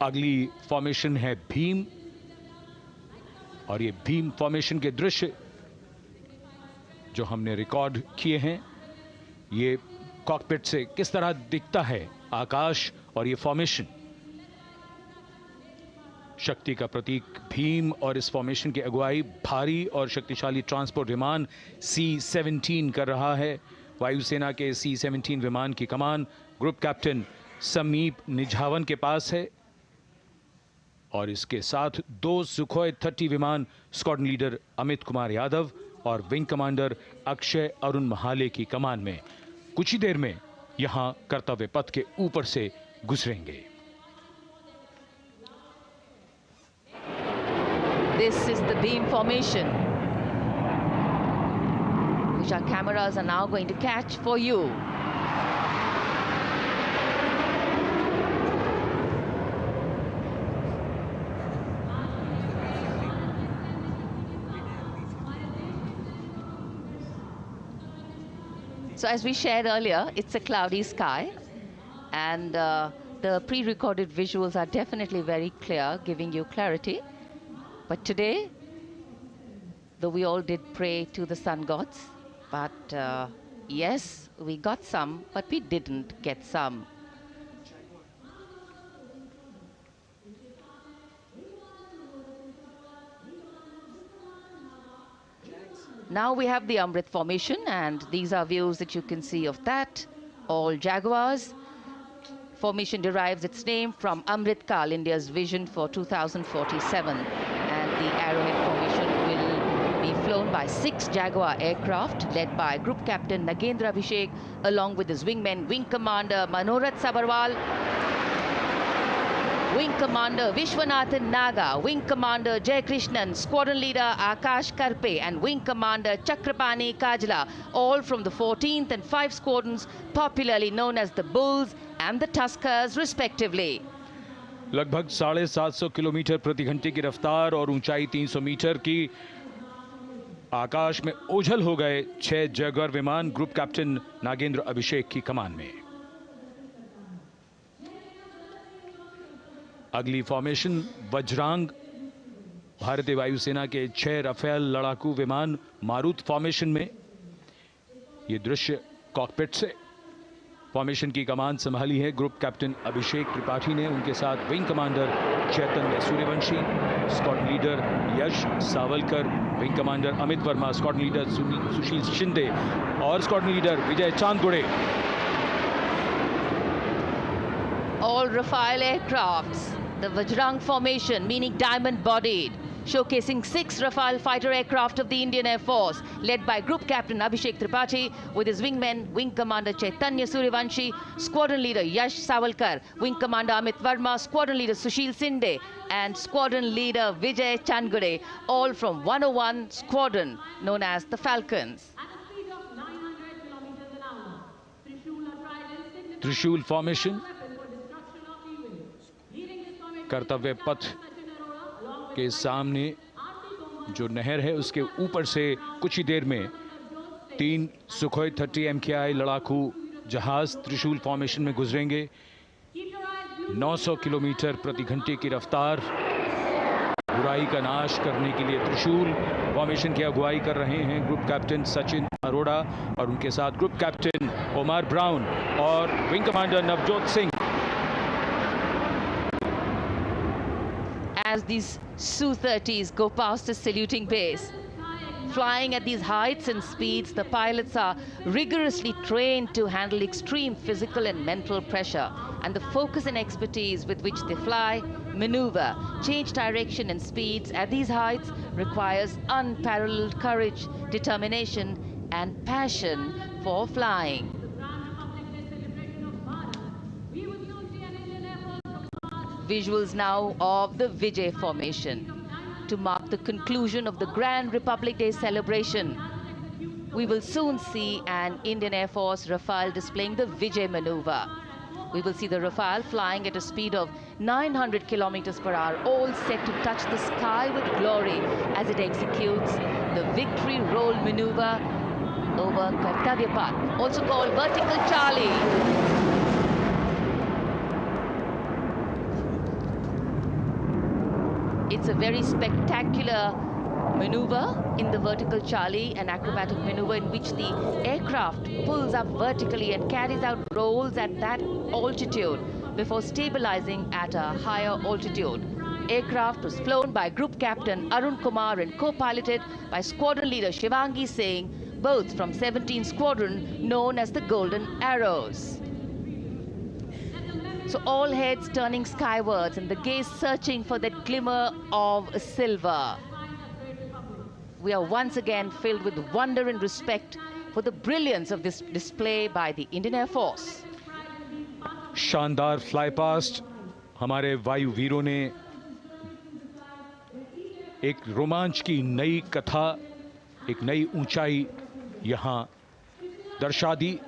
अगली formation है भीम, और ये Bhim formation के दृश्य जो हमने रिकॉर्ड किए हैं, ये कॉकपिट से किस तरह दिखता है आकाश और ये फॉर्मेशन। शक्ति का प्रतीक भीम, और इस फॉर्मेशन की अगुवाई भारी और शक्तिशाली ट्रांसपोर्ट विमान C-17 कर रहा है। वायुसेना के C-17 विमान की कमान ग्रुप कैप्टन समीप निझावन के पास है, और इसके साथ 2 सुखोई 30 विमान स्क्वाड्रन लीडर अमित कुमार यादव और विंग कमांडर अक्षय अरुण महाले की कमान में कुछ ही देर में यहां कर्तव्य पथ के ऊपर से गुजरेंगे। This is the beam formation, which our cameras are now going to catch for you. So as we shared earlier, it's a cloudy sky, and the pre-recorded visuals are definitely very clear, giving you clarity. But today, though we all did pray to the sun gods, But yes, we got some, but we didn't get some. Now we have the Amrit formation, and these are views that you can see of that. All Jaguars. Formation derives its name from Amrit Kal, India's vision for 2047. And the Arrowhead formation will be flown by 6 Jaguar aircraft, led by Group Captain Nagendra Abhishek, along with his wingmen, Wing Commander Manorat Sabarwal, Wing Commander Vishwanathan Naga, Wing Commander Jay Krishnan, Squadron Leader Akash Karpe, and Wing Commander Chakrapani Kajla, all from the 14th and 5 squadrons, popularly known as the Bulls and the Tuskers, respectively. लगभग 750 kilometre प्रति घंटे की रफ्तार और ऊंचाई 300 metre की आकाश में ओझल हो गए 6 जैगुआर विमान ग्रुप कैप्टन नागेंद्र अभिषेक की कमान में। अगली फॉर्मेशन वज्रांग, भारतीय वायुसेना के 6 राफेल लड़ाकू विमान मारुत फॉर्मेशन में। ये दृश्य कॉकपिट से। फॉर्मेशन की कमान संभाली है ग्रुप कैप्टन अभिषेक त्रिपाठी ने, उनके साथ wing commander Chaitanya Suryavanshi, squadron leader Yash Savalkar, wing commander Amit Verma, squadron leader Sushil Shinde और squadron leader Vijay Chandgude. All Rafale aircrafts, the Vajrang formation, meaning diamond-bodied, showcasing 6 Rafale fighter aircraft of the Indian Air Force, led by Group Captain Abhishek Tripathi, with his wingmen, Wing Commander Chaitanya Suryavanshi, Squadron Leader Yash Savalkar, Wing Commander Amit Verma, Squadron Leader Sushil Sinde, and Squadron Leader Vijay Chandgade, all from 101 Squadron, known as the Falcons. त्रिशूल formation, कर्तव्य पथ के सामने जो नहर है उसके ऊपर से कुछ ही देर में 3 सुखोई 30 MKI लड़ाकू जहाज त्रिशूल फॉर्मेशन में गुजरेंगे। 900 किलोमीटर प्रति घंटे की रफ्तार, बुराई का नाश करने के लिए त्रिशूल फॉर्मेशन की अगुवाई कर रहे हैं ग्रुप कैप्टन सचिन अरोड़ा और उनके साथ ग्रुप कैप्टन ओमार ब्राउन और wing commander Navjot Singh. As these Su-30s go past the saluting base, flying at these heights and speeds, the pilots are rigorously trained to handle extreme physical and mental pressure, and the focus and expertise with which they fly, maneuver, change direction and speeds at these heights requires unparalleled courage, determination and passion for flying. Visuals now of the Vijay formation to mark the conclusion of the Grand Republic Day celebration. We will soon see an Indian Air Force Rafale displaying the Vijay maneuver. We will see the Rafale flying at a speed of 900 kilometers per hour, all set to touch the sky with glory as it executes the victory roll maneuver over Kartavya Path, also called Vertical Charlie. It's a very spectacular maneuver in the Vertical Charlie, an acrobatic maneuver in which the aircraft pulls up vertically and carries out rolls at that altitude before stabilizing at a higher altitude. Aircraft was flown by Group Captain Arun Kumar and co-piloted by Squadron Leader Shivangi Singh, both from 17 Squadron known as the Golden Arrows. So all heads turning skywards and the gaze searching for that glimmer of silver. We are once again filled with wonder and respect for the brilliance of this display by the Indian Air Force. शानदार fly past हमारे वायु वीरों ने एक रोमांच की नई कथा, एक नई ऊंचाई यहां दर्शा दी।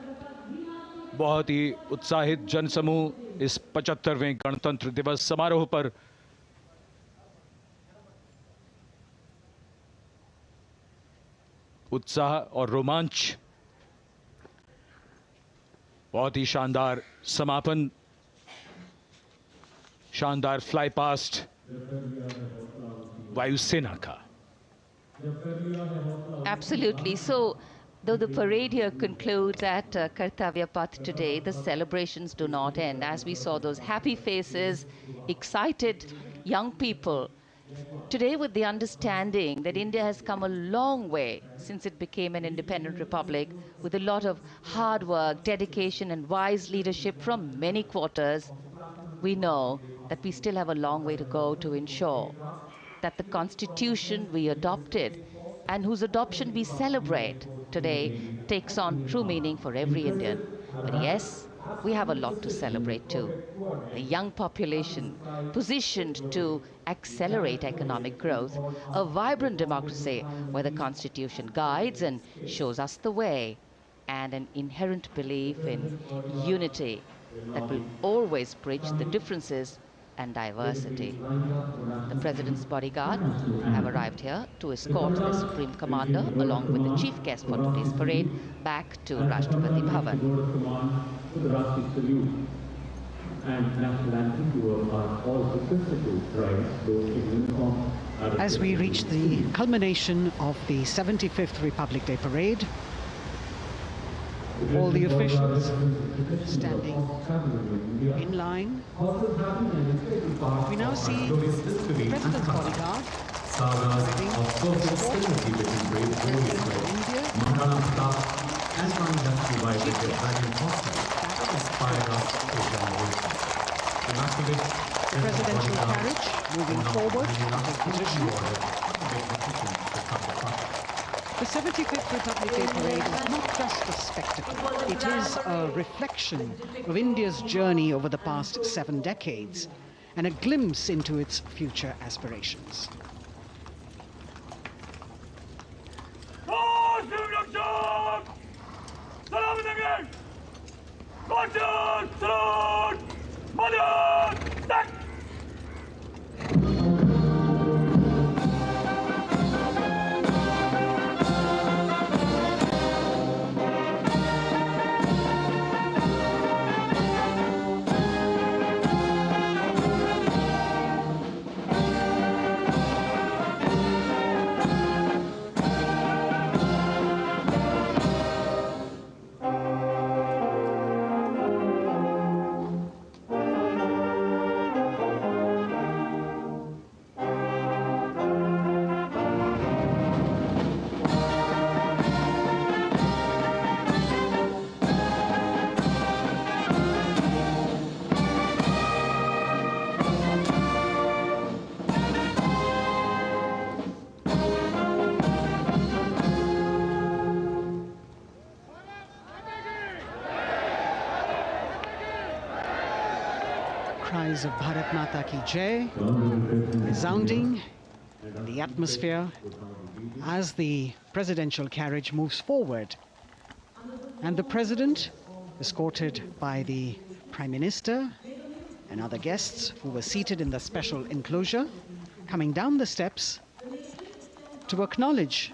बहुत ही उत्साहित जनसमूह इस 75वें गणतंत्र दिवस समारोह पर उत्साह और रोमांच, बहुत ही शानदार समापन, शानदार फ्लाई पास्ट वायुसेना का। Absolutely. So Though the parade here concludes at Kartavya Path today, the celebrations do not end. As we saw those happy faces, excited young people, today with the understanding that India has come a long way since it became an independent republic, with a lot of hard work, dedication and wise leadership from many quarters, we know that we still have a long way to go to ensure that the constitution we adopted and whose adoption we celebrate today takes on true meaning for every Indian. But yes, we have a lot to celebrate too. A young population positioned to accelerate economic growth, a vibrant democracy where the constitution guides and shows us the way, and an inherent belief in unity that will always bridge the differences and diversity. The President's bodyguard have arrived here to escort the Supreme Commander along with the chief guest for today's parade back to Rashtrapati Bhavan. As we reach the culmination of the 75th Republic Day parade, all the officials standing in line. We now see the President's bodyguard the presidential carriage moving forward to position. The 75th Republic Day parade is not just a spectacle. It is a reflection of India's journey over the past 7 decades and a glimpse into its future aspirations. Cries of Bharat Mata Ki Jai resounding in the atmosphere as the presidential carriage moves forward. And the President, escorted by the Prime Minister and other guests who were seated in the special enclosure, coming down the steps to acknowledge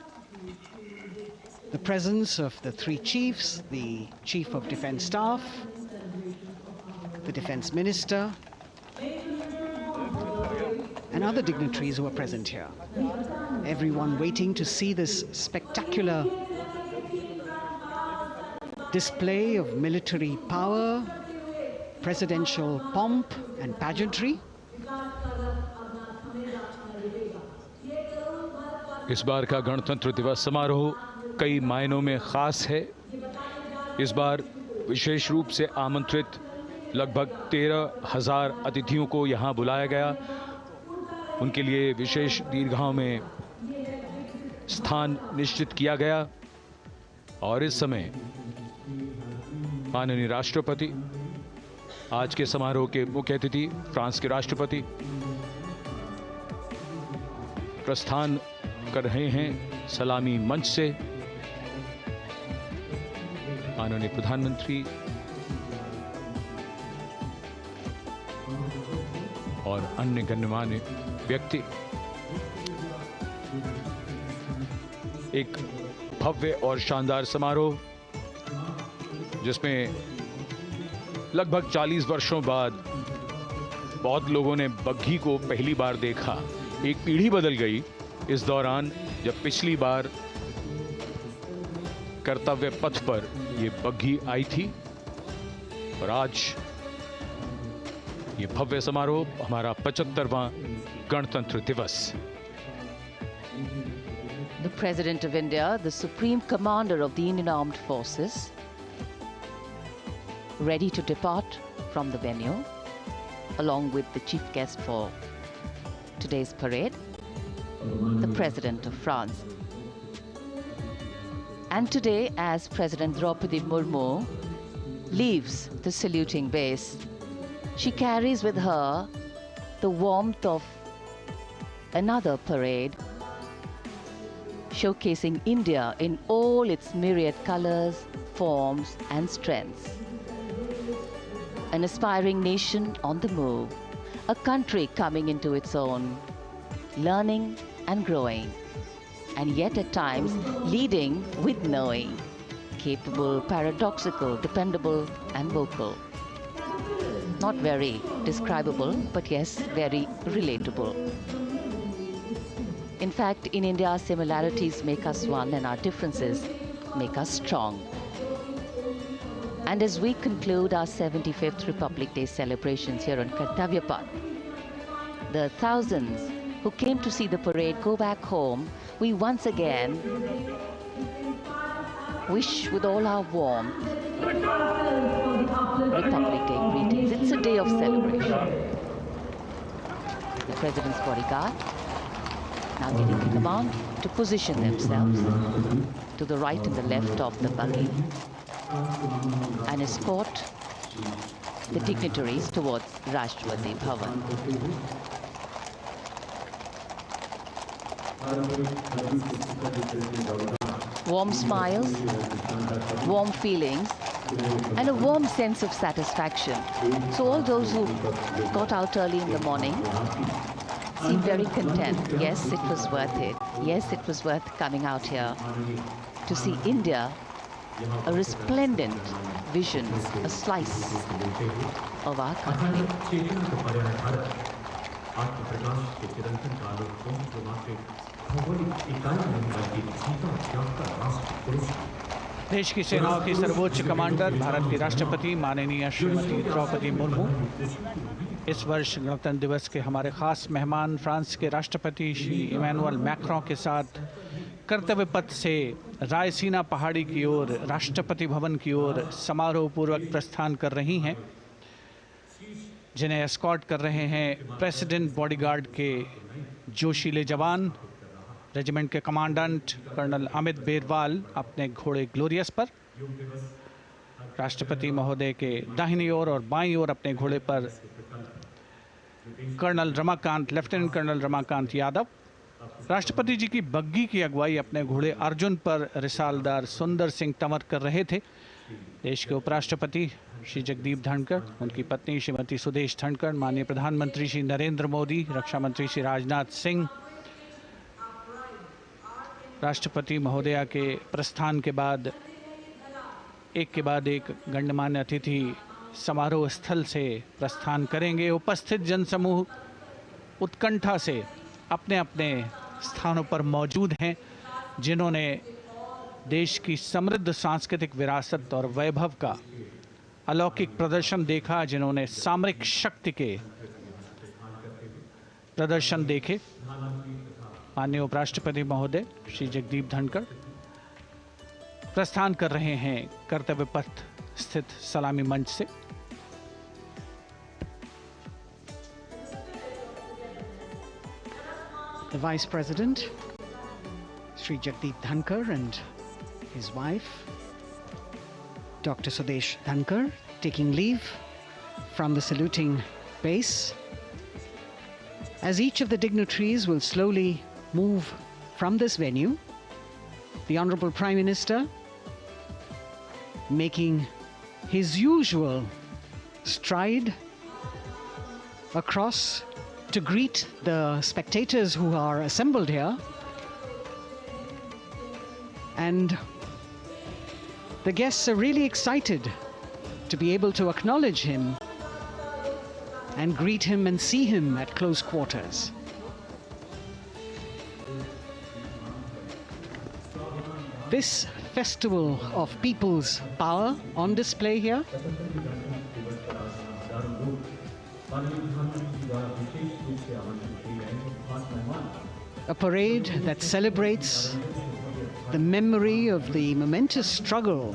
the presence of the 3 chiefs, the Chief of Defence Staff, the Defence Minister, and other dignitaries who are present here. Everyone waiting to see this spectacular display of military power, presidential pomp and pageantry. इस बार का गणतंत्र दिवस समारोह कई मायनों में खास है। इस बार विशेष रूप से आमंत्रित लगभग 13,000 अतिथियों को यहां बुलाया गया। उनके लिए विशेष दीर्घाओं में स्थान निश्चित किया गया और इस समय माननीय राष्ट्रपति, आज के समारोह के मुख्य अतिथि फ्रांस के राष्ट्रपति प्रस्थान कर रहे हैं सलामी मंच से। माननीय प्रधानमंत्री और अन्य गण्यमान्य व्यक्ति एक भव्य और शानदार समारोह जिसमें लगभग 40 वर्षों बाद बहुत लोगों ने बग्घी को पहली बार देखा। एक पीढ़ी बदल गई इस दौरान, जब पिछली बार कर्तव्य पथ पर ये बग्घी आई थी और आज ये भव्य समारोह हमारा 75वां गणतंत्र दिवस। The President of India, the Supreme Commander of the Indian Armed Forces, ready to depart from the venue, along with the chief guest for today's parade, the President of France. And today, as President Draupadi Murmu leaves the saluting base, she carries with her the warmth of another parade, showcasing India in all its myriad colors, forms, and strengths. An aspiring nation on the move, a country coming into its own, learning and growing, and yet at times leading with knowing, capable, paradoxical, dependable, and vocal. Not very describable, but yes, very relatable. In fact, in India, similarities make us one and our differences make us strong. And as we conclude our 75th Republic Day celebrations here on Kartavya Path, the thousands who came to see the parade go back home, we once again wish with all our warmth Republic Day greetings. It's a day of celebration. The President's bodyguard now getting the command to position themselves to the right and the left of the buggy and escort the dignitaries towards Rashtrapati Bhavan. Warm smiles, warm feelings, and a warm sense of satisfaction. So all those who got out early in the morning seem very content. Yes, it was worth it. Yes, it was worth coming out here to see India, a resplendent vision, a slice of our country. देश की सेनाओं की सर्वोच्च commander Bharat की राष्ट्रपति माननीय श्रीमती द्रौपदी मुर्मू इस वर्ष गणतंत्र दिवस के हमारे खास मेहमान फ्रांस के राष्ट्रपति श्री इमैनुअल मैक्रों के साथ कर्तव्य पथ से रायसीना पहाड़ी की ओर राष्ट्रपति भवन की ओर समारोह पूर्वक प्रस्थान कर रही हैं, जिन्हें एस्कॉर्ट कर रहे हैं प्रेसिडेंट बॉडीगार्ड के जोशीले जवान, रेजिमेंट के कमांडेंट कर्नल अमित बेरवाल अपने घोड़े ग्लोरियस पर, राष्ट्रपति महोदय के दाहिनी ओर और बाईं ओर अपने घोड़े पर colonel Ramakant, lieutenant colonel Ramakant Yadav, राष्ट्रपति जी की बग्घी की अगुवाई अपने घोड़े अर्जुन पर रिसालदार सुंदर सिंह तंवर कर रहे थे। देश के उपराष्ट्रपति श्री जगदीप धनखड़, उनकी पत्नी श्रीमती सुदेश धनखड़, माननीय प्रधानमंत्री श्री नरेंद्र मोदी, रक्षा मंत्री श्री राजनाथ सिंह, राष्ट्रपति महोदया के प्रस्थान के बाद एक के बाद एक गणमान्य अतिथि समारोह स्थल से प्रस्थान करेंगे। उपस्थित जनसमूह उत्कंठा से अपने अपने स्थानों पर मौजूद हैं, जिन्होंने देश की समृद्ध सांस्कृतिक विरासत और वैभव का अलौकिक प्रदर्शन देखा, जिन्होंने सामरिक शक्ति के प्रदर्शन देखे। माननीय उपराष्ट्रपति महोदय श्री जगदीप धनखड़ प्रस्थान कर रहे हैं कर्तव्य पथ स्थित सलामी मंच से। The Vice President, Sri Jagdeep Dhankar, and his wife, Dr. Sudesh Dhankar, taking leave from the saluting base. As each of the dignitaries will slowly move from this venue, the Honorable Prime Minister making his usual stride across to greet the spectators who are assembled here. And the guests are really excited to be able to acknowledge him and greet him and see him at close quarters. This festival of people's power on display here. A parade that celebrates the memory of the momentous struggle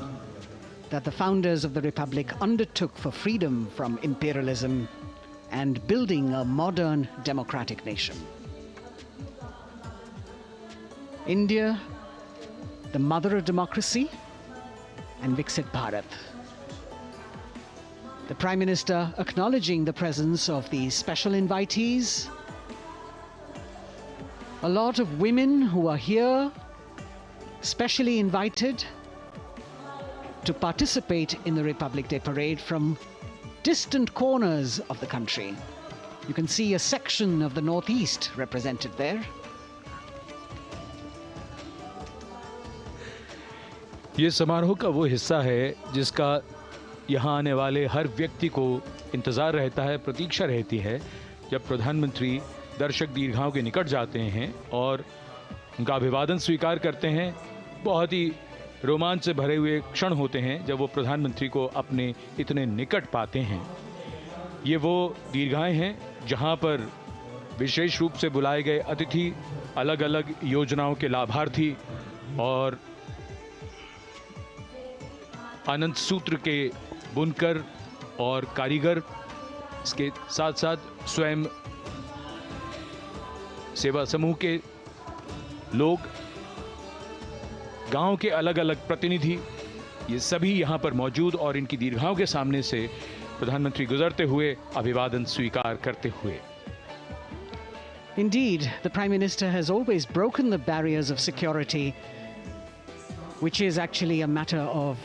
that the founders of the Republic undertook for freedom from imperialism and building a modern democratic nation. India, the mother of democracy, and Viksit Bharat. The Prime Minister acknowledging the presence of these special invitees. A lot of women who are here, specially invited to participate in the Republic Day Parade from distant corners of the country. You can see a section of the Northeast represented there. ये समारोह का वो हिस्सा है जिसका यहाँ आने वाले हर व्यक्ति को इंतज़ार रहता है, प्रतीक्षा रहती है जब प्रधानमंत्री दर्शक दीर्घाओं के निकट जाते हैं और उनका अभिवादन स्वीकार करते हैं। बहुत ही रोमांच से भरे हुए क्षण होते हैं जब वो प्रधानमंत्री को अपने इतने निकट पाते हैं। ये वो दीर्घाएं हैं जहां पर विशेष रूप से बुलाए गए अतिथि, अलग अलग योजनाओं के लाभार्थी और आनंद सूत्र के बुनकर और कारीगर, इसके साथ साथ स्वयं सेवा समूह के लोग, गांव के अलग अलग प्रतिनिधि, ये सभी यहां पर मौजूद और इनकी दीर्घाओं के सामने से प्रधानमंत्री गुजरते हुए अभिवादन स्वीकार करते हुए। Indeed, the Prime Minister has always broken the barriers of security, which is actually a matter of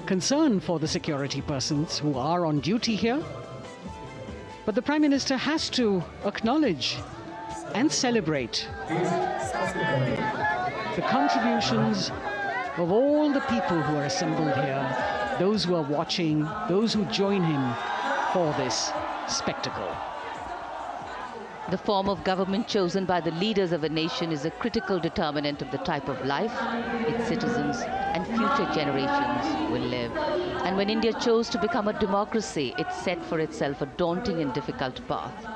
concern for the security persons who are on duty here. But the Prime Minister has to acknowledge and celebrate the contributions of all the people who are assembled here, those who are watching, those who join him for this spectacle. The form of government chosen by the leaders of a nation is a critical determinant of the type of life its citizens and future generations will live. And when India chose to become a democracy, it set for itself a daunting and difficult path.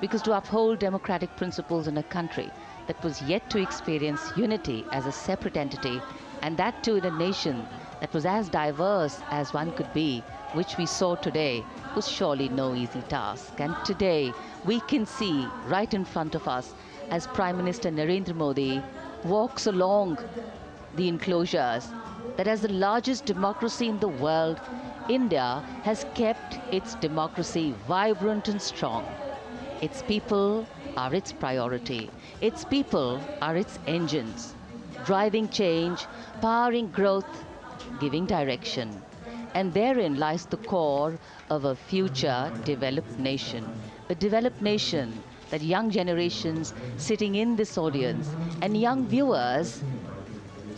Because to uphold democratic principles in a country that was yet to experience unity as a separate entity, and that too in a nation that was as diverse as one could be, which we saw today, was surely no easy task. And today, we can see right in front of us as Prime Minister Narendra Modi walks along the enclosures that as the largest democracy in the world, India has kept its democracy vibrant and strong. Its people are its priority. Its people are its engines, driving change, powering growth, giving direction. And therein lies the core of a future developed nation. A developed nation that young generations sitting in this audience and young viewers,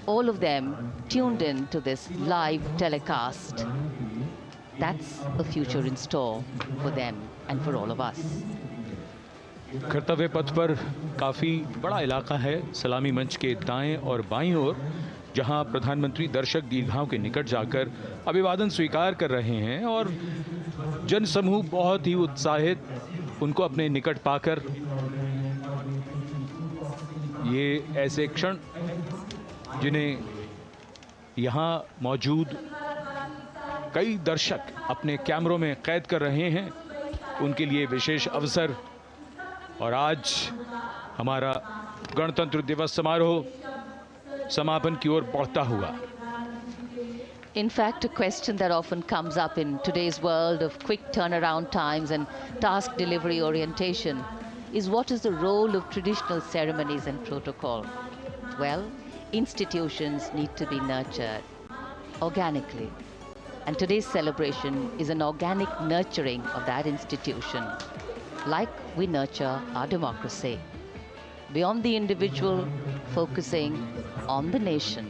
all of them tuned in to this live telecast. That's a future in store for them and for all of us. कर्तव्य पथ पर काफ़ी बड़ा इलाका है सलामी मंच के दाएं और बाईं ओर, जहां प्रधानमंत्री दर्शक दीर्घाओं के निकट जाकर अभिवादन स्वीकार कर रहे हैं और जनसमूह बहुत ही उत्साहित उनको अपने निकट पाकर ये ऐसे क्षण जिन्हें यहाँ मौजूद कई दर्शक अपने कैमरों में कैद कर रहे हैं, उनके लिए विशेष अवसर। और आज हमारा गणतंत्र दिवस समारोह समापन की ओर बढ़ता हुआ। In fact, a question that often comes up in today's world of quick turnaround times and task delivery orientation is what is the role of traditional ceremonies and protocol? Well, institutions need to be nurtured organically. And today's celebration is an organic nurturing of that institution, like we nurture our democracy. Beyond the individual, focusing on the nation.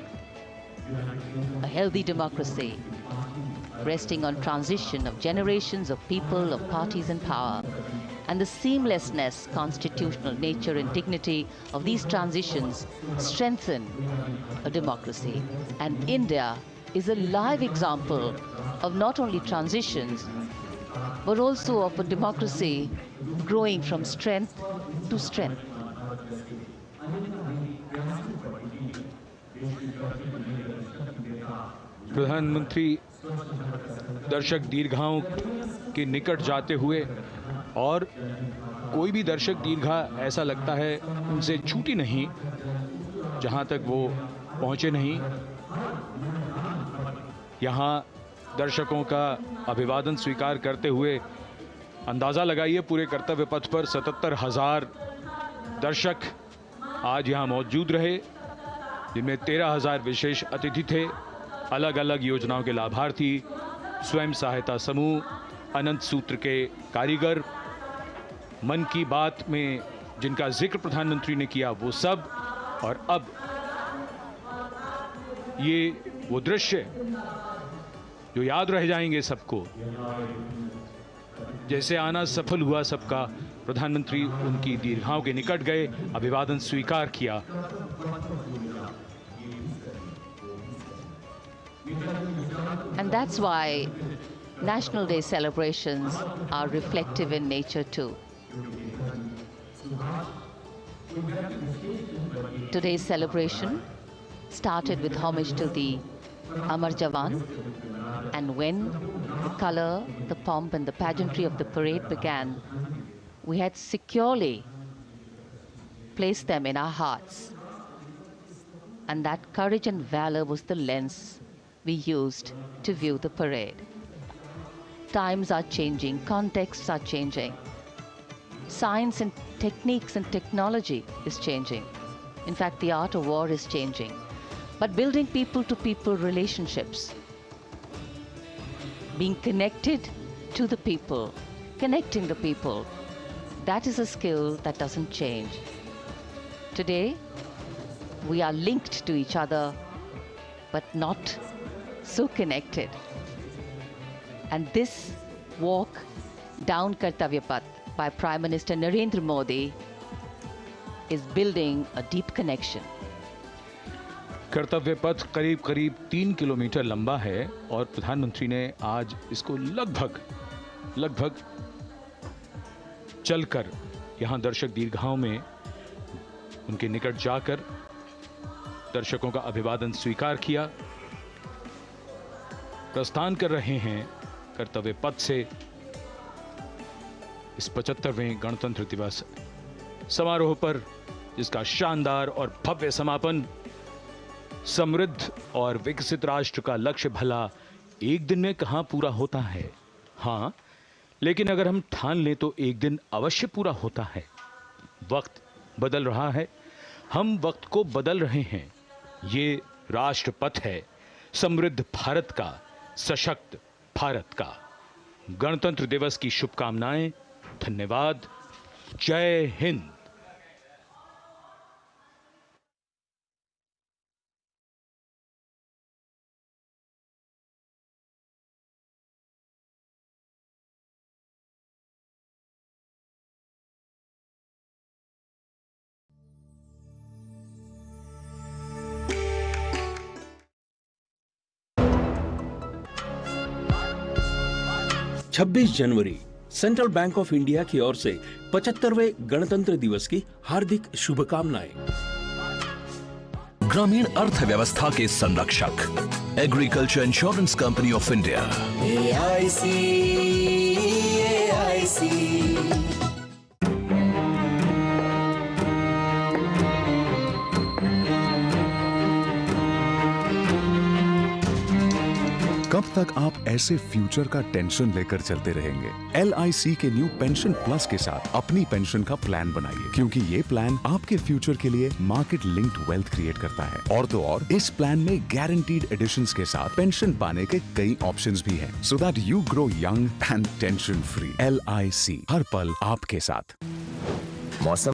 A healthy democracy, resting on transition of generations of people, of parties in power, and the seamlessness, constitutional nature and dignity of these transitions strengthen a democracy. And India is a live example of not only transitions, but also of a democracy growing from strength to strength. प्रधानमंत्री दर्शक दीर्घाओं के निकट जाते हुए, और कोई भी दर्शक दीर्घा ऐसा लगता है उनसे छूटी नहीं जहां तक वो पहुंचे नहीं। यहां दर्शकों का अभिवादन स्वीकार करते हुए अंदाजा लगाइए, पूरे कर्तव्य पथ पर 77,000 दर्शक आज यहां मौजूद रहे, जिनमें 13,000 विशेष अतिथि थे, अलग अलग योजनाओं के लाभार्थी, स्वयं सहायता समूह, अनंत सूत्र के कारीगर, मन की बात में जिनका जिक्र प्रधानमंत्री ने किया वो सब। और अब ये वो दृश्य जो याद रह जाएंगे सबको, जैसे आना सफल हुआ सबका, प्रधानमंत्री उनकी दीर्घाओं के निकट गए, अभिवादन स्वीकार किया। And that's why National Day celebrations are reflective in nature too. Today's celebration started with homage to the Amar Jawan, and when the color, the pomp and the pageantry of the parade began, we had securely placed them in our hearts. And that courage and valor was the lens we used to view the parade. Times are changing, contexts are changing. Science and techniques and technology is changing. In fact, the art of war is changing. But building people-to-people relationships, being connected to the people, connecting the people, that is a skill that doesn't change. Today, we are linked to each other, but not so connected. And this walk down Kartavya Path by Prime Minister Narendra Modi is building a deep connection. कर्तव्य पथ करीब करीब 3 kilometre लंबा है, और प्रधानमंत्री ने आज इसको लगभग चलकर यहां दर्शक दीर्घाओं में उनके निकट जाकर दर्शकों का अभिवादन स्वीकार किया। प्रस्थान कर रहे हैं कर्तव्य पथ से इस 75वें गणतंत्र दिवस समारोह पर, जिसका शानदार और भव्य समापन समृद्ध और विकसित राष्ट्र का लक्ष्य भला एक दिन में कहां पूरा होता है। हां, लेकिन अगर हम ठान लें तो एक दिन अवश्य पूरा होता है। वक्त बदल रहा है, हम वक्त को बदल रहे हैं। ये राष्ट्रपथ है समृद्ध भारत का, सशक्त भारत का। गणतंत्र दिवस की शुभकामनाएं। धन्यवाद। जय हिंद। छब्बीस जनवरी सेंट्रल बैंक ऑफ इंडिया की ओर से 75वें गणतंत्र दिवस की हार्दिक शुभकामनाएं। ग्रामीण अर्थव्यवस्था के संरक्षक agriculture insurance company of India AIC। कब तक आप ऐसे फ्यूचर का टेंशन लेकर चलते रहेंगे? LIC के न्यू पेंशन प्लस के साथ अपनी पेंशन का प्लान बनाइए, क्योंकि ये प्लान आपके फ्यूचर के लिए मार्केट लिंक्ड वेल्थ क्रिएट करता है। और तो और इस प्लान में गारंटीड एडिशंस के साथ पेंशन पाने के कई ऑप्शंस भी हैं, so that you grow young and tension free. LIC, हर पल आपके साथ। मौसम